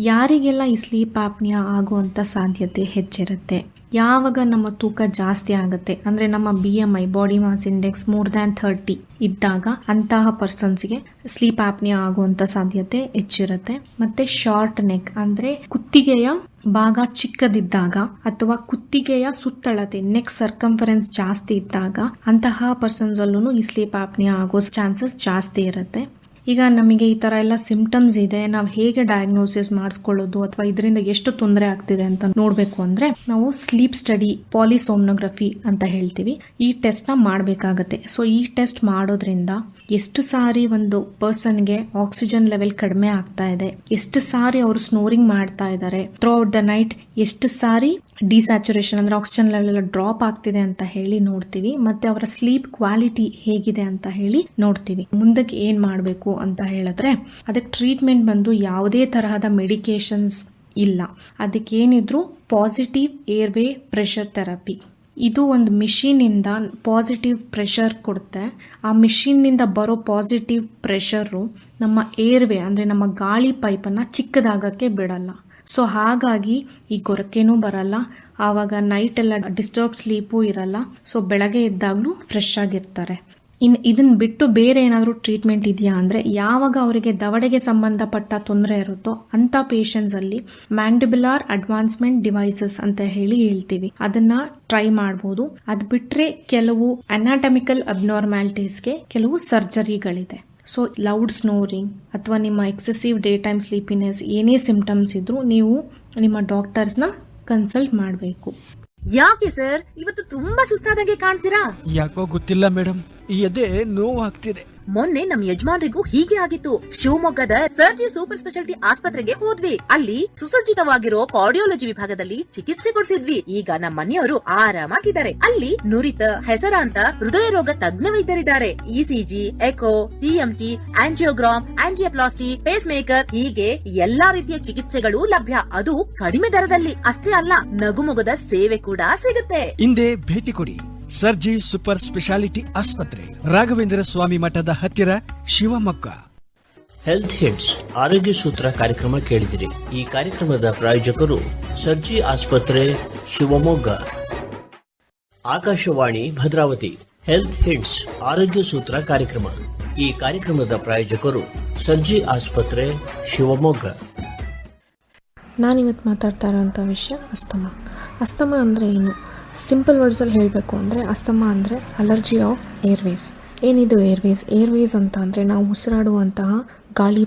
ಯಾರಿಗೆಲ್ಲ ಈ ಸ್ಲೀಪ್ ಆಪ್ನಿಯಾ ಆಗುವಂಥ ಸಾಧ್ಯತೆ ಹೆಚ್ಚಿರುತ್ತೆ? ಯಾವಾಗ ನಮ್ಮ ತೂಕ ಜಾಸ್ತಿ ಆಗುತ್ತೆ ಅಂದರೆ ನಮ್ಮ BMI body mass index more than 30 ಇದ್ದಾಗ ಅಂತಹ ಪರ್ಸನ್ಸ್ಗೆ ಸ್ಲೀಪ್ ಆಪ್ನಿಯಾ ಆಗುವಂಥ ಸಾಧ್ಯತೆ ಹೆಚ್ಚಿರುತ್ತೆ. ಮತ್ತೆ ಶಾರ್ಟ್ ನೆಕ್ ಅಂದರೆ ಕುತ್ತಿಗೆಯ ಭಾಗ ಚಿಕ್ಕದಿದ್ದಾಗ ಅಥವಾ ಕುತ್ತಿಗೆಯ ಸುತ್ತಳತೆ ನೆಕ್ ಸರ್ಕಂಫರೆನ್ಸ್ ಜಾಸ್ತಿ ಇದ್ದಾಗ ಅಂತಹ ಪರ್ಸನ್ಸ್ ಅಲ್ಲೂ ಈ ಸ್ಲೀಪ್ ಆಪ್ನಿಯಾ ಆಗೋ ಚಾನ್ಸಸ್ ಜಾಸ್ತಿ ಇರುತ್ತೆ. ಈಗ ನಮಗೆ ಈ ತರ ಎಲ್ಲ ಸಿಂಪ್ಟಮ್ಸ್ ಇದೆ, ನಾವು ಹೇಗೆ ಡಯಾಗ್ನೋಸಿಸ್ ಮಾಡಿಸ್ಕೊಳ್ಳೋದು ಅಥವಾ ಇದರಿಂದ ಎಷ್ಟು ತೊಂದರೆ ಆಗ್ತಿದೆ ಅಂತ ನೋಡಬೇಕು ಅಂದ್ರೆ ನಾವು ಸ್ಲೀಪ್ ಸ್ಟಡಿ ಪಾಲಿಸೋಮ್ನೋಗ್ರಫಿ ಅಂತ ಹೇಳ್ತೀವಿ. ಈ ಟೆಸ್ಟ್ ನ ಮಾಡಬೇಕಾಗತ್ತೆ. ಸೊ ಈ ಟೆಸ್ಟ್ ಮಾಡೋದ್ರಿಂದ ಎಷ್ಟು ಸಾರಿ ಒಂದು ಪರ್ಸನ್ಗೆ ಆಕ್ಸಿಜನ್ ಲೆವೆಲ್ ಕಡಿಮೆ ಆಗ್ತಾ ಇದೆ, ಎಷ್ಟು ಸಾರಿ ಅವರು ಸ್ನೋರಿಂಗ್ ಮಾಡ್ತಾ ಇದ್ದಾರೆ ಥ್ರೂಔಟ್ ದ ನೈಟ್, ಎಷ್ಟು ಸಾರಿ ಡಿಸ್ಯಾಚುರೇಷನ್ ಅಂದ್ರೆ ಆಕ್ಸಿಜನ್ ಲೆವೆಲ್ ಎಲ್ಲ ಡ್ರಾಪ್ ಆಗ್ತಿದೆ ಅಂತ ಹೇಳಿ ನೋಡ್ತೀವಿ. ಮತ್ತೆ ಅವರ ಸ್ಲೀಪ್ ಕ್ವಾಲಿಟಿ ಹೇಗಿದೆ ಅಂತ ಹೇಳಿ ನೋಡ್ತೀವಿ. ಮುಂದಕ್ಕೆ ಏನ್ ಮಾಡಬೇಕು ಅಂತ ಹೇಳಿದ್ರೆ ಅದಕ್ಕೆ ಟ್ರೀಟ್ಮೆಂಟ್ ಬಂದು ಯಾವುದೇ ತರಹದ ಮೆಡಿಕೇಶನ್ಸ್ ಇಲ್ಲ. ಅದಕ್ಕೇನಿದ್ರು ಪಾಸಿಟಿವ್ ಏರ್ವೇ ಪ್ರೆಷರ್ ಥೆರಪಿ. ಇದು ಒಂದು ಮಿಷಿನಿಂದ ಪಾಸಿಟಿವ್ ಪ್ರೆಷರ್ ಕೊಡುತ್ತೆ. ಆ ಮಿಷಿನ್ನಿಂದ ಬರೋ ಪಾಸಿಟಿವ್ ಪ್ರೆಷರು ನಮ್ಮ ಏರ್ವೇ ಅಂದರೆ ನಮ್ಮ ಗಾಳಿ ಪೈಪನ್ನು ಚಿಕ್ಕದಾಗಕ್ಕೆ ಬಿಡಲ್ಲ. ಸೊ ಹಾಗಾಗಿ ಈ ಗೊರಕೆನೂ ಬರಲ್ಲ, ಆವಾಗ ನೈಟ್ ಎಲ್ಲ ಡಿಸ್ಟರ್ಬ್ ಸ್ಲೀಪು ಇರಲ್ಲ. ಸೊ ಬೆಳಗ್ಗೆ ಎದ್ದಾಗಲೂ ಫ್ರೆಶ್ ಆಗಿರ್ತಾರೆ. ಇದನ್ನ ಬಿಟ್ಟು ಬೇರೆ ಏನಾದರೂ ಟ್ರೀಟ್ಮೆಂಟ್ ಇದೆಯಾ ಅಂದರೆ ಯಾವಾಗ ಅವರಿಗೆ ದವಡೆಗೆ ಸಂಬಂಧಪಟ್ಟ ತೊಂದರೆ ಇರುತ್ತೋ ಅಂಥ ಪೇಷಂಟ್ಸ್ ಅಲ್ಲಿ ಮ್ಯಾಂಡಿಬುಲಾರ್ ಅಡ್ವಾನ್ಸ್ಮೆಂಟ್ ಡಿವೈಸಸ್ ಅಂತ ಹೇಳ್ತೀವಿ, ಅದನ್ನ ಟ್ರೈ ಮಾಡ್ಬೋದು. ಅದು ಬಿಟ್ಟರೆ ಕೆಲವು ಅನಾಟಮಿಕಲ್ ಅಬ್ನಾರ್ಮ್ಯಾಲಿಟೀಸ್ಗೆ ಕೆಲವು ಸರ್ಜರಿಗಳಿದೆ. ಸೊ ಲೌಡ್ ಸ್ನೋರಿಂಗ್ ಅಥವಾ ನಿಮ್ಮ ಎಕ್ಸೆಸಿವ್ ಡೇ ಟೈಮ್ ಸ್ಲೀಪಿನೆಸ್ ಏನೇ ಸಿಂಪ್ಟಮ್ಸ್ ಇದ್ರೂ ನೀವು ನಿಮ್ಮ ಡಾಕ್ಟರ್ಸ್ನ ಕನ್ಸಲ್ಟ್ ಮಾಡಬೇಕು. ಯಾಕೆ ಸರ್ ಇವತ್ತು ತುಂಬಾ ಸುಸ್ತಾದಾಗೆ ಕಾಣ್ತೀರಾ? ಯಾಕೋ ಗೊತ್ತಿಲ್ಲ ಮೇಡಮ್, ಈ ಎದೆ ನೋವು ಆಗ್ತಿದೆ. ಮೊನ್ನೆ ನಮ್ ಯಜಮಾನ್ರಿಗೂ ಹೀಗೆ ಆಗಿತ್ತು. ಶಿವಮೊಗ್ಗದ ಸರ್ಜಿ ಸೂಪರ್ ಸ್ಪೆಷಾಲಿಟಿ ಆಸ್ಪತ್ರೆಗೆ ಹೋದ್ವಿ. ಅಲ್ಲಿ ಸುಸಜ್ಜಿತವಾಗಿರೋ ಕಾರ್ಡಿಯಾಲಜಿ ವಿಭಾಗದಲ್ಲಿ ಚಿಕಿತ್ಸೆ ಕೊಡಿಸಿದ್ವಿ. ಈಗ ನಮ್ಮ ಮನೆಯವರು ಆರಾಮಾಗಿದ್ದಾರೆ. ಅಲ್ಲಿ ನುರಿತ ಹೆಸರಾಂತ ಹೃದಯ ರೋಗ ತಜ್ಞ ವೈದ್ಯರಿದ್ದಾರೆ. ECG, echo, TMT, angiogram, angioplasty, phase maker ಹೀಗೆ ಎಲ್ಲಾ ರೀತಿಯ ಚಿಕಿತ್ಸೆಗಳು ಲಭ್ಯ. ಅದು ಕಡಿಮೆ ದರದಲ್ಲಿ. ಅಷ್ಟೇ ಅಲ್ಲ, ನಗುಮೊಗದ ಸೇವೆ ಕೂಡ ಸಿಗುತ್ತೆ. ಹಿಂದೆ ಭೇಟಿ ಕೊಡಿ ಸರ್ಜಿ ಸೂಪರ್ ಸ್ಪೆಷಾಲಿಟಿ ಆಸ್ಪತ್ರೆ, ರಾಘವೇಂದ್ರ ಸ್ವಾಮಿ ಮಠದ ಹತ್ತಿರ, ಶಿವಮೊಗ್ಗ. ಹೆಲ್ತ್ ಹಿಟ್ಸ್ ಆರೋಗ್ಯ ಸೂತ್ರ ಕಾರ್ಯಕ್ರಮ ಕೇಳಿದಿರಿ. ಈ ಕಾರ್ಯಕ್ರಮದ ಪ್ರಾಯೋಜಕರು ಸರ್ಜಿ ಆಸ್ಪತ್ರೆ, ಶಿವಮೊಗ್ಗ. ಆಕಾಶವಾಣಿ ಭದ್ರಾವತಿ. ಹೆಲ್ತ್ ಹಿಟ್ಸ್ ಆರೋಗ್ಯ ಸೂತ್ರ ಕಾರ್ಯಕ್ರಮ. ಈ ಕಾರ್ಯಕ್ರಮದ ಪ್ರಾಯೋಜಕರು ಸರ್ಜಿ ಆಸ್ಪತ್ರೆ, ಶಿವಮೊಗ್ಗ. ನಾನಿವತ್ತು ಮಾತಾಡ್ತಾ ಇರೋಂಥ ವಿಷಯ ಅಸ್ತಮಾ ಅಂದರೆ ಏನು? ಸಿಂಪಲ್ ವರ್ಡ್ಸಲ್ಲಿ ಹೇಳಬೇಕು ಅಂದರೆ ಅಸ್ತಮಾ ಅಂದರೆ ಅಲರ್ಜಿ ಆಫ್ ಏರ್ವೇಸ್. ಏನಿದು ಏರ್ವೇಸ್ ಅಂತ ಅಂದರೆ ನಾವು ಉಸಿರಾಡುವಂತಹ ಗಾಳಿ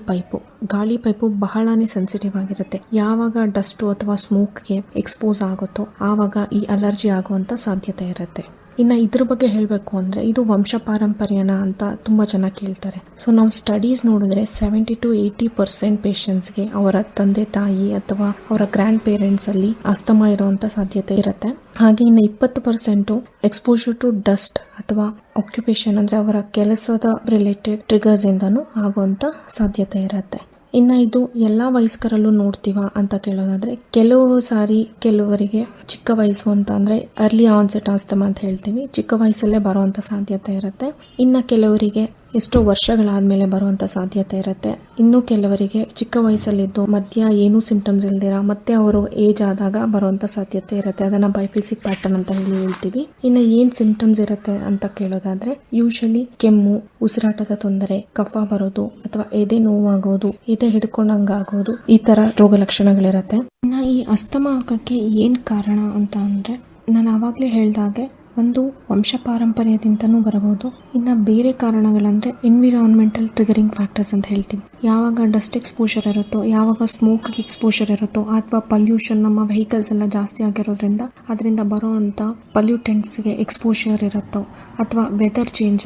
ಪೈಪು ಬಹಳನೇ ಸೆನ್ಸಿಟಿವ್ ಆಗಿರುತ್ತೆ. ಯಾವಾಗ ಡಸ್ಟು ಅಥವಾ ಸ್ಮೋಕ್ಗೆ ಎಕ್ಸ್ಪೋಸ್ ಆಗುತ್ತೋ ಆವಾಗ ಈ ಅಲರ್ಜಿ ಆಗುವಂಥ ಸಾಧ್ಯತೆ ಇರುತ್ತೆ. ಇನ್ನು ಇದ್ರ ಬಗ್ಗೆ ಹೇಳಬೇಕು ಅಂದರೆ ಇದು ವಂಶ ಪಾರಂಪರ್ಯನ ಅಂತ ತುಂಬ ಜನ ಕೇಳ್ತಾರೆ. ಸೊ ನಾವು ಸ್ಟಡೀಸ್ ನೋಡಿದ್ರೆ 70 to 80% ಪೇಷಂಟ್ಸ್ಗೆ ಅವರ ತಂದೆ ತಾಯಿ ಅಥವಾ ಅವರ ಗ್ರ್ಯಾಂಡ್ ಪೇರೆಂಟ್ಸಲ್ಲಿ ಅಸ್ತಮಾ ಇರುವಂಥ ಸಾಧ್ಯತೆ ಇರುತ್ತೆ. ಹಾಗೆ ಇನ್ನು 20% ಎಕ್ಸ್ಪೋಜರ್ ಟು ಡಸ್ಟ್ ಅಥವಾ ಆಕ್ಯುಪೇಷನ್ ಅಂದರೆ ಅವರ ಕೆಲಸದ ರಿಲೇಟೆಡ್ ಟ್ರಿಗರ್ಸ್ ಇಂದನೂ ಆಗುವಂಥ ಸಾಧ್ಯತೆ ಇರುತ್ತೆ. ಇನ್ನು ಇದು ಎಲ್ಲ ವಯಸ್ಕರಲ್ಲೂ ನೋಡ್ತೀವ ಅಂತ ಕೇಳೋದಾದ್ರೆ ಕೆಲವರಿಗೆ ಚಿಕ್ಕ ವಯಸ್ಸು ಅಂತ ಅಂದರೆ ಅರ್ಲಿ ಆನ್ಸೆಟ್ ಆಸ್ತಮಾ ಅಂತ ಹೇಳ್ತೀವಿ, ಚಿಕ್ಕ ವಯಸ್ಸಲ್ಲೇ ಬರುವಂಥ ಸಾಧ್ಯತೆ ಇರುತ್ತೆ. ಇನ್ನು ಕೆಲವರಿಗೆ ಎಷ್ಟೋ ವರ್ಷಗಳಾದಮೇಲೆ ಬರುವಂಥ ಸಾಧ್ಯತೆ ಇರುತ್ತೆ. ಇನ್ನು ಕೆಲವರಿಗೆ ಚಿಕ್ಕ ವಯಸ್ಸಲ್ಲಿದ್ದು ಮಧ್ಯ ಏನೂ ಸಿಂಪ್ಟಮ್ಸ್ ಇಲ್ದಿರ ಮತ್ತೆ ಅವರು ಏಜ್ ಆದಾಗ ಬರುವಂಥ ಸಾಧ್ಯತೆ ಇರುತ್ತೆ. ಅದನ್ನು ಬೈಫೇಸಿಕ್ ಪ್ಯಾಟರ್ನ್ ಅಂತ ಹೇಳ್ತೀವಿ. ಇನ್ನು ಏನು ಸಿಂಪ್ಟಮ್ಸ್ ಇರುತ್ತೆ ಅಂತ ಕೇಳೋದಾದ್ರೆ ಯೂಶಲಿ ಕೆಮ್ಮು, ಉಸಿರಾಟದ ತೊಂದರೆ, ಕಫ ಬರೋದು ಅಥವಾ ಎದೆ ನೋವಾಗೋದು, ಎದೆ ಹಿಡ್ಕೊಂಡಂಗಾಗೋದು, ಈ ಥರ ರೋಗ ಲಕ್ಷಣಗಳಿರುತ್ತೆ. ಇನ್ನು ಈ ಅಸ್ತಮಾ ಆಗಕ್ಕೆ ಏನು ಕಾರಣ ಅಂತ ಅಂದರೆ ನಾನು ಆವಾಗಲೇ ಹೇಳ್ದಾಗೆ ಒಂದು ವಂಶ ಪಾರಂಪರ್ಯದಿಂದನೂ ಬರಬಹುದು. ಇನ್ನು ಬೇರೆ ಕಾರಣಗಳಂದರೆ ಎನ್ವಿರಾನ್ಮೆಂಟಲ್ ಟ್ರಿಗರಿಂಗ್ ಫ್ಯಾಕ್ಟರ್ಸ್ ಅಂತ ಹೇಳ್ತೀವಿ. ಯಾವಾಗ ಡಸ್ಟ್ ಎಕ್ಸ್ಪೋಷರ್ ಇರುತ್ತೋ, ಯಾವಾಗ ಸ್ಮೋಕ್ಗೆ ಎಕ್ಸ್ಪೋಷರ್ ಇರುತ್ತೋ ಅಥವಾ ಪಲ್ಯೂಷನ್, ನಮ್ಮ ವೆಹಿಕಲ್ಸ್ ಎಲ್ಲ ಜಾಸ್ತಿ ಆಗಿರೋದ್ರಿಂದ ಅದರಿಂದ ಬರೋವಂಥ ಪಲ್ಯೂಟೆಂಟ್ಸ್ಗೆ ಎಕ್ಸ್ಪೋಷರ್ ಇರುತ್ತೋ, ಅಥವಾ weather change,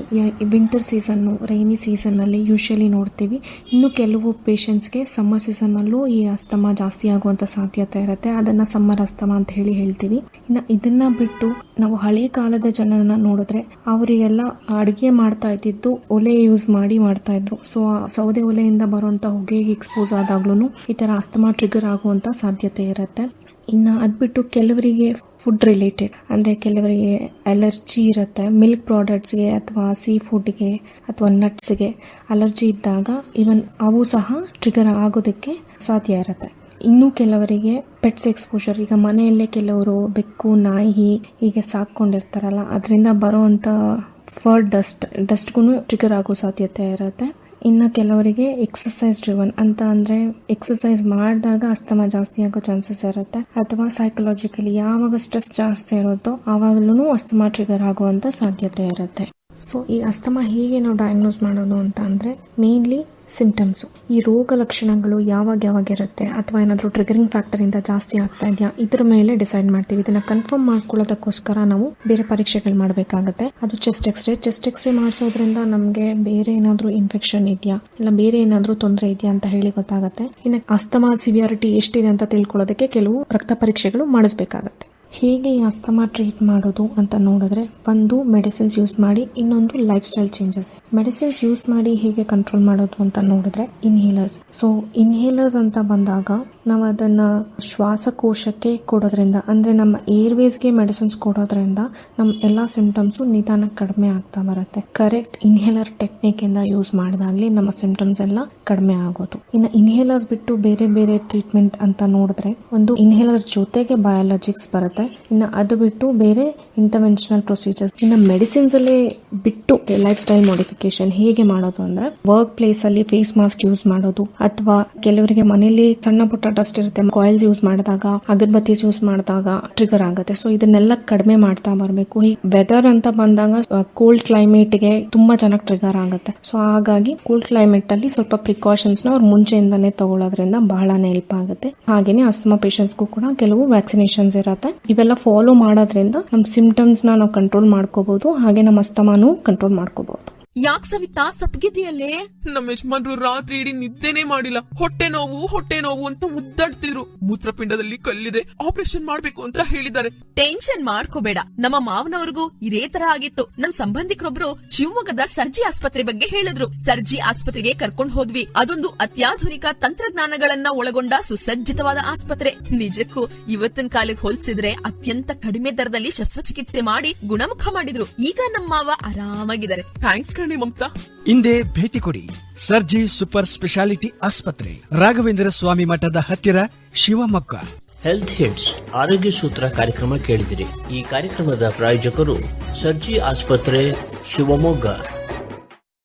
winter season, rainy ಸೀಸನ್ನಲ್ಲಿ ಯೂಶಲಿ ನೋಡ್ತೀವಿ. ಇನ್ನು ಕೆಲವು ಪೇಷಂಟ್ಸ್ಗೆ ಸಮ್ಮರ್ ಸೀಸನ್ನಲ್ಲೂ ಈ ಅಸ್ತಮಾ ಜಾಸ್ತಿ ಆಗುವಂಥ ಸಾಧ್ಯತೆ ಇರುತ್ತೆ. ಅದನ್ನು ಸಮ್ಮರ್ ಅಸ್ತಮಾ ಅಂತ ಹೇಳ್ತೀವಿ. ಇನ್ನು ಇದನ್ನು ಬಿಟ್ಟು ನಾವು ಹಳೆ ಕಾಲದ ಜನನ ನೋಡಿದ್ರೆ ಅವರಿಗೆಲ್ಲ ಅಡುಗೆ ಮಾಡ್ತಾ ಇದ್ದಿದ್ದು ಒಲೆ ಯೂಸ್ ಮಾಡಿ ಮಾಡ್ತಾ ಇದ್ರು. ಸೊ ಆ ಸೌದೆ ಒಲೆಯಿಂದ ಬರುವಂಥ ಹೊಗೆಗೆ ಎಕ್ಸ್ಪೋಸ್ ಆದಾಗ್ಲೂ ಈ ಥರ ಅಸ್ತಮಾ ಟ್ರಿಗರ್ ಆಗುವಂಥ ಸಾಧ್ಯತೆ ಇರುತ್ತೆ. ಇನ್ನು ಅದ್ಬಿಟ್ಟು ಕೆಲವರಿಗೆ ಫುಡ್ ರಿಲೇಟೆಡ್ ಅಂದರೆ ಕೆಲವರಿಗೆ ಅಲರ್ಜಿ ಇರುತ್ತೆ. ಮಿಲ್ಕ್ ಪ್ರಾಡಕ್ಟ್ಸ್ಗೆ ಅಥವಾ ಸೀ ಫುಡ್ಗೆ ಅಥವಾ ನಟ್ಸ್ಗೆ ಅಲರ್ಜಿ ಇದ್ದಾಗ ಇವನ್ ಅವು ಸಹ ಟ್ರಿಗರ್ ಆಗೋದಕ್ಕೆ ಸಾಧ್ಯ ಇರುತ್ತೆ. ಇನ್ನು ಕೆಲವರಿಗೆ ಪೆಟ್ಸ್ ಎಕ್ಸ್ಪೋಷರ್, ಈಗ ಮನೆಯಲ್ಲೇ ಕೆಲವರು ಬೆಕ್ಕು, ನಾಯಿ ಹೀಗೆ ಸಾಕೊಂಡಿರ್ತಾರಲ್ಲ, ಅದರಿಂದ ಬರುವಂಥ ಫರ್ ಡಸ್ಟ್ಗೂ ಟ್ರಿಗರ್ ಆಗೋ ಸಾಧ್ಯತೆ ಇರುತ್ತೆ. ಇನ್ನು ಕೆಲವರಿಗೆ ಎಕ್ಸಸೈಸ್ ಡ್ರಿವನ್ ಅಂತ ಅಂದರೆ ಎಕ್ಸಸೈಸ್ ಮಾಡಿದಾಗ ಅಸ್ತಮಾ ಜಾಸ್ತಿ ಆಗೋ ಚಾನ್ಸಸ್ ಇರುತ್ತೆ. ಅಥವಾ ಸೈಕಲಾಜಿಕಲಿ ಯಾವಾಗ ಸ್ಟ್ರೆಸ್ ಜಾಸ್ತಿ ಇರುತ್ತೋ ಆವಾಗಲೂ ಅಸ್ತಮಾ ಟ್ರಿಗರ್ ಆಗುವಂಥ ಸಾಧ್ಯತೆ ಇರುತ್ತೆ. ಸೊ ಈ ಅಸ್ತಮಾ ಹೇಗೆ ನಾವು ಡಯಾಗ್ನೋಸ್ ಮಾಡೋದು ಅಂತ ಅಂದರೆ ಮೇನ್ಲಿ ಸಿಂಪ್ಟಮ್ಸು, ಈ ರೋಗ ಲಕ್ಷಣಗಳು ಯಾವಾಗ ಇರುತ್ತೆ ಅಥವಾ ಏನಾದರೂ ಟ್ರಿಗರಿಂಗ್ ಫ್ಯಾಕ್ಟರಿಂದ ಜಾಸ್ತಿ ಆಗ್ತಾ ಇದೆಯಾ ಇದರ ಮೇಲೆ ಡಿಸೈಡ್ ಮಾಡ್ತೀವಿ. ಇದನ್ನು ಕನ್ಫರ್ಮ್ ಮಾಡ್ಕೊಳ್ಳೋದಕ್ಕೋಸ್ಕರ ನಾವು ಬೇರೆ ಪರೀಕ್ಷೆಗಳು ಮಾಡಬೇಕಾಗುತ್ತೆ. ಅದು ಚೆಸ್ಟ್ ಎಕ್ಸ್ರೇ ಮಾಡಿಸೋದ್ರಿಂದ ನಮಗೆ ಬೇರೆ ಏನಾದರೂ ಇನ್ಫೆಕ್ಷನ್ ಇದೆಯಾ ಇಲ್ಲ ಬೇರೆ ಏನಾದರೂ ತೊಂದರೆ ಇದೆಯಾ ಅಂತ ಹೇಳಿ ಗೊತ್ತಾಗುತ್ತೆ. ಇನ್ನು ಅಸ್ತಮಾ ಸಿವಿಯಾರಿಟಿ ಎಷ್ಟಿದೆ ಅಂತ ತಿಳ್ಕೊಳ್ಳೋದಕ್ಕೆ ಕೆಲವು ರಕ್ತ ಪರೀಕ್ಷೆಗಳು ಮಾಡಿಸ್ಬೇಕಾಗತ್ತೆ. ಹೇಗೆ ಈ ಅಸ್ತಮಾ ಟ್ರೀಟ್ ಮಾಡೋದು ಅಂತ ನೋಡಿದ್ರೆ, ಒಂದು ಮೆಡಿಸಿನ್ಸ್ ಯೂಸ್ ಮಾಡಿ, ಇನ್ನೊಂದು life style changes. Medicines use ಮಾಡಿ ಹೇಗೆ ಕಂಟ್ರೋಲ್ ಮಾಡೋದು ಅಂತ ನೋಡಿದ್ರೆ ಇನ್ಹೇಲರ್ಸ್. ಸೊ ಇನ್ಹೇಲರ್ಸ್ ಅಂತ ಬಂದಾಗ ನಾವು ಅದನ್ನು ಶ್ವಾಸಕೋಶಕ್ಕೆ ಕೊಡೋದ್ರಿಂದ ಅಂದರೆ ನಮ್ಮ ಏರ್ವೇಸ್ಗೆ ಮೆಡಿಸಿನ್ಸ್ ಕೊಡೋದ್ರಿಂದ ನಮ್ಮ ಎಲ್ಲ ಸಿಂಪ್ಟಮ್ಸು ನಿಧಾನಕ್ಕೆ ಕಡಿಮೆ ಆಗ್ತಾ ಬರುತ್ತೆ. ಕರೆಕ್ಟ್ ಇನ್ಹೇಲರ್ ಟೆಕ್ನಿಕಿಂದ ಯೂಸ್ ಮಾಡಿದಾಗಲಿ ನಮ್ಮ ಸಿಂಪ್ಟಮ್ಸ್ ಎಲ್ಲ ಕಡಿಮೆ ಆಗೋದು. ಇನ್ನು ಇನ್ಹೇಲರ್ಸ್ ಬಿಟ್ಟು ಬೇರೆ ಟ್ರೀಟ್ಮೆಂಟ್ ಅಂತ ನೋಡಿದ್ರೆ ಒಂದು ಇನ್ಹೇಲರ್ಸ್ ಜೊತೆಗೆ ಬಯಾಲಜಿಕ್ಸ್ ಬರುತ್ತೆ. ಇನ್ನು ಅದು ಬಿಟ್ಟು ಬೇರೆ ಇಂಟರ್ವೆನ್ಷನಲ್ ಪ್ರೊಸೀಜರ್ಸ್. ಇನ್ನು ಮೆಡಿಸಿನ್ಸ್ ಅಲ್ಲೇ ಬಿಟ್ಟು ಲೈಫ್ ಸ್ಟೈಲ್ ಮಾಡಿಫಿಕೇಶನ್ ಹೇಗೆ ಮಾಡೋದು ಅಂದ್ರೆ ವರ್ಕ್ ಪ್ಲೇಸ್ ಅಲ್ಲಿ ಫೇಸ್ ಮಾಸ್ಕ್ ಯೂಸ್ ಮಾಡೋದು, ಅಥವಾ ಕೆಲವರಿಗೆ ಮನೆಯಲ್ಲಿ ಸಣ್ಣ ಪುಟ್ಟ ಡಸ್ಟ್ ಇರುತ್ತೆ, ಕಾಯಿಲ್ಸ್ ಯೂಸ್ ಮಾಡಿದಾಗ, ಅಗರಬತ್ತೀಸ್ ಯೂಸ್ ಮಾಡಿದಾಗ ಟ್ರಿಗರ್ ಆಗುತ್ತೆ. ಸೊ ಇದನ್ನೆಲ್ಲ ಕಡಿಮೆ ಮಾಡ್ತಾ ಬರಬೇಕು. ಈ ವೆದರ್ ಅಂತ ಬಂದಾಗ ಕೋಲ್ಡ್ ಕ್ಲೈಮೇಟ್ ಗೆ ತುಂಬಾ ಚೆನ್ನಾಗಿ ಟ್ರಿಗರ್ ಆಗುತ್ತೆ. ಸೊ ಹಾಗಾಗಿ ಕೋಲ್ಡ್ ಕ್ಲೈಮೇಟ್ ಅಲ್ಲಿ ಸ್ವಲ್ಪ ಪ್ರಿಕಾಷನ್ಸ್ ನ ಅವ್ರು ಮುಂಚೆಯಿಂದಾನೇ ತಗೊಳ್ಳೋದ್ರಿಂದ ಬಹಳನೇ ಹೆಲ್ಪ್ ಆಗುತ್ತೆ. ಹಾಗೇನೆ ಅಸ್ತಮಾ ಪೇಷಂಟ್ಸ್ಗೂ ಕೂಡ ಕೆಲವು ವ್ಯಾಕ್ಸಿನೇಷನ್ಸ್ ಇರುತ್ತೆ. ಇವೆಲ್ಲ ಫಾಲೋ ಮಾಡೋದ್ರಿಂದ ನಮ್ಮ ಸಿಂಪ್ಟಮ್ಸ್ ನಾವು ಕಂಟ್ರೋಲ್ ಮಾಡ್ಕೋಬಹುದು, ಹಾಗೆ ನಮ್ಮ ಅಸ್ತಮಾನು ಕಂಟ್ರೋಲ್ ಮಾಡ್ಕೋಬಹುದು. ಯಾಕ್ ಸವಿತಾ ಸಪ್ಗಿದೆಯಲ್ಲೇ? ನಮ್ಮ ಯಜಮಾನ್ರು ರಾತ್ರಿ ಇಡೀ ನಿದ್ದೆನೆ ಮಾಡಿಲ್ಲ. ಹೊಟ್ಟೆ ನೋವು ಅಂತ ಮುದ್ದಾಡ್ತಿದ್ರು. ಮೂತ್ರಪಿಂಡದಲ್ಲಿ ಕಲ್ಲಿದೆ, ಆಪರೇಷನ್ ಮಾಡ್ಬೇಕು ಅಂತ ಹೇಳಿದ್ದಾರೆ. ಟೆನ್ಷನ್ ಮಾಡ್ಕೋಬೇಡ, ನಮ್ಮ ಮಾವನವ್ರಿಗೂ ಇದೇ ತರ ಆಗಿತ್ತು. ನಮ್ ಸಂಬಂಧಿಕರೊಬ್ರು ಶಿವಮೊಗ್ಗದ ಸರ್ಜಿ ಆಸ್ಪತ್ರೆ ಬಗ್ಗೆ ಹೇಳಿದ್ರು. ಸರ್ಜಿ ಆಸ್ಪತ್ರೆಗೆ ಕರ್ಕೊಂಡ್ ಹೋದ್ವಿ. ಅದೊಂದು ಅತ್ಯಾಧುನಿಕ ತಂತ್ರಜ್ಞಾನಗಳನ್ನ ಒಳಗೊಂಡ ಸುಸಜ್ಜಿತವಾದ ಆಸ್ಪತ್ರೆ. ನಿಜಕ್ಕೂ ಇವತ್ತಿನ ಕಾಲಕ್ಕೆ ಹೋಲಿಸಿದ್ರೆ ಅತ್ಯಂತ ಕಡಿಮೆ ದರದಲ್ಲಿ ಶಸ್ತ್ರಚಿಕಿತ್ಸೆ ಮಾಡಿ ಗುಣಮುಖ ಮಾಡಿದ್ರು. ಈಗ ನಮ್ಮ ಮಾವ ಆರಾಮಾಗಿದ್ದಾರೆ. ಥ್ಯಾಂಕ್ಸ್ ಕಣೆ ಮಮತಾ. ಹಿಂದೆ ಭೇಟಿ ಕೊಡಿ ಸರ್ಜಿ ಸೂಪರ್ ಸ್ಪೆಷಾಲಿಟಿ ಆಸ್ಪತ್ರೆ, ರಾಘವೇಂದ್ರ ಸ್ವಾಮಿ ಮಠದ ಹತ್ತಿರ, ಶಿವಮೊಗ್ಗ. ಹೆಲ್ತ್ ಹಿಟ್ಸ್ ಆರೋಗ್ಯ ಸೂತ್ರ ಕಾರ್ಯಕ್ರಮ ಕೇಳಿದಿರಿ. ಈ ಕಾರ್ಯಕ್ರಮದ ಪ್ರಾಯೋಜಕರು ಸರ್ಜಿ ಆಸ್ಪತ್ರೆ, ಶಿವಮೊಗ್ಗ.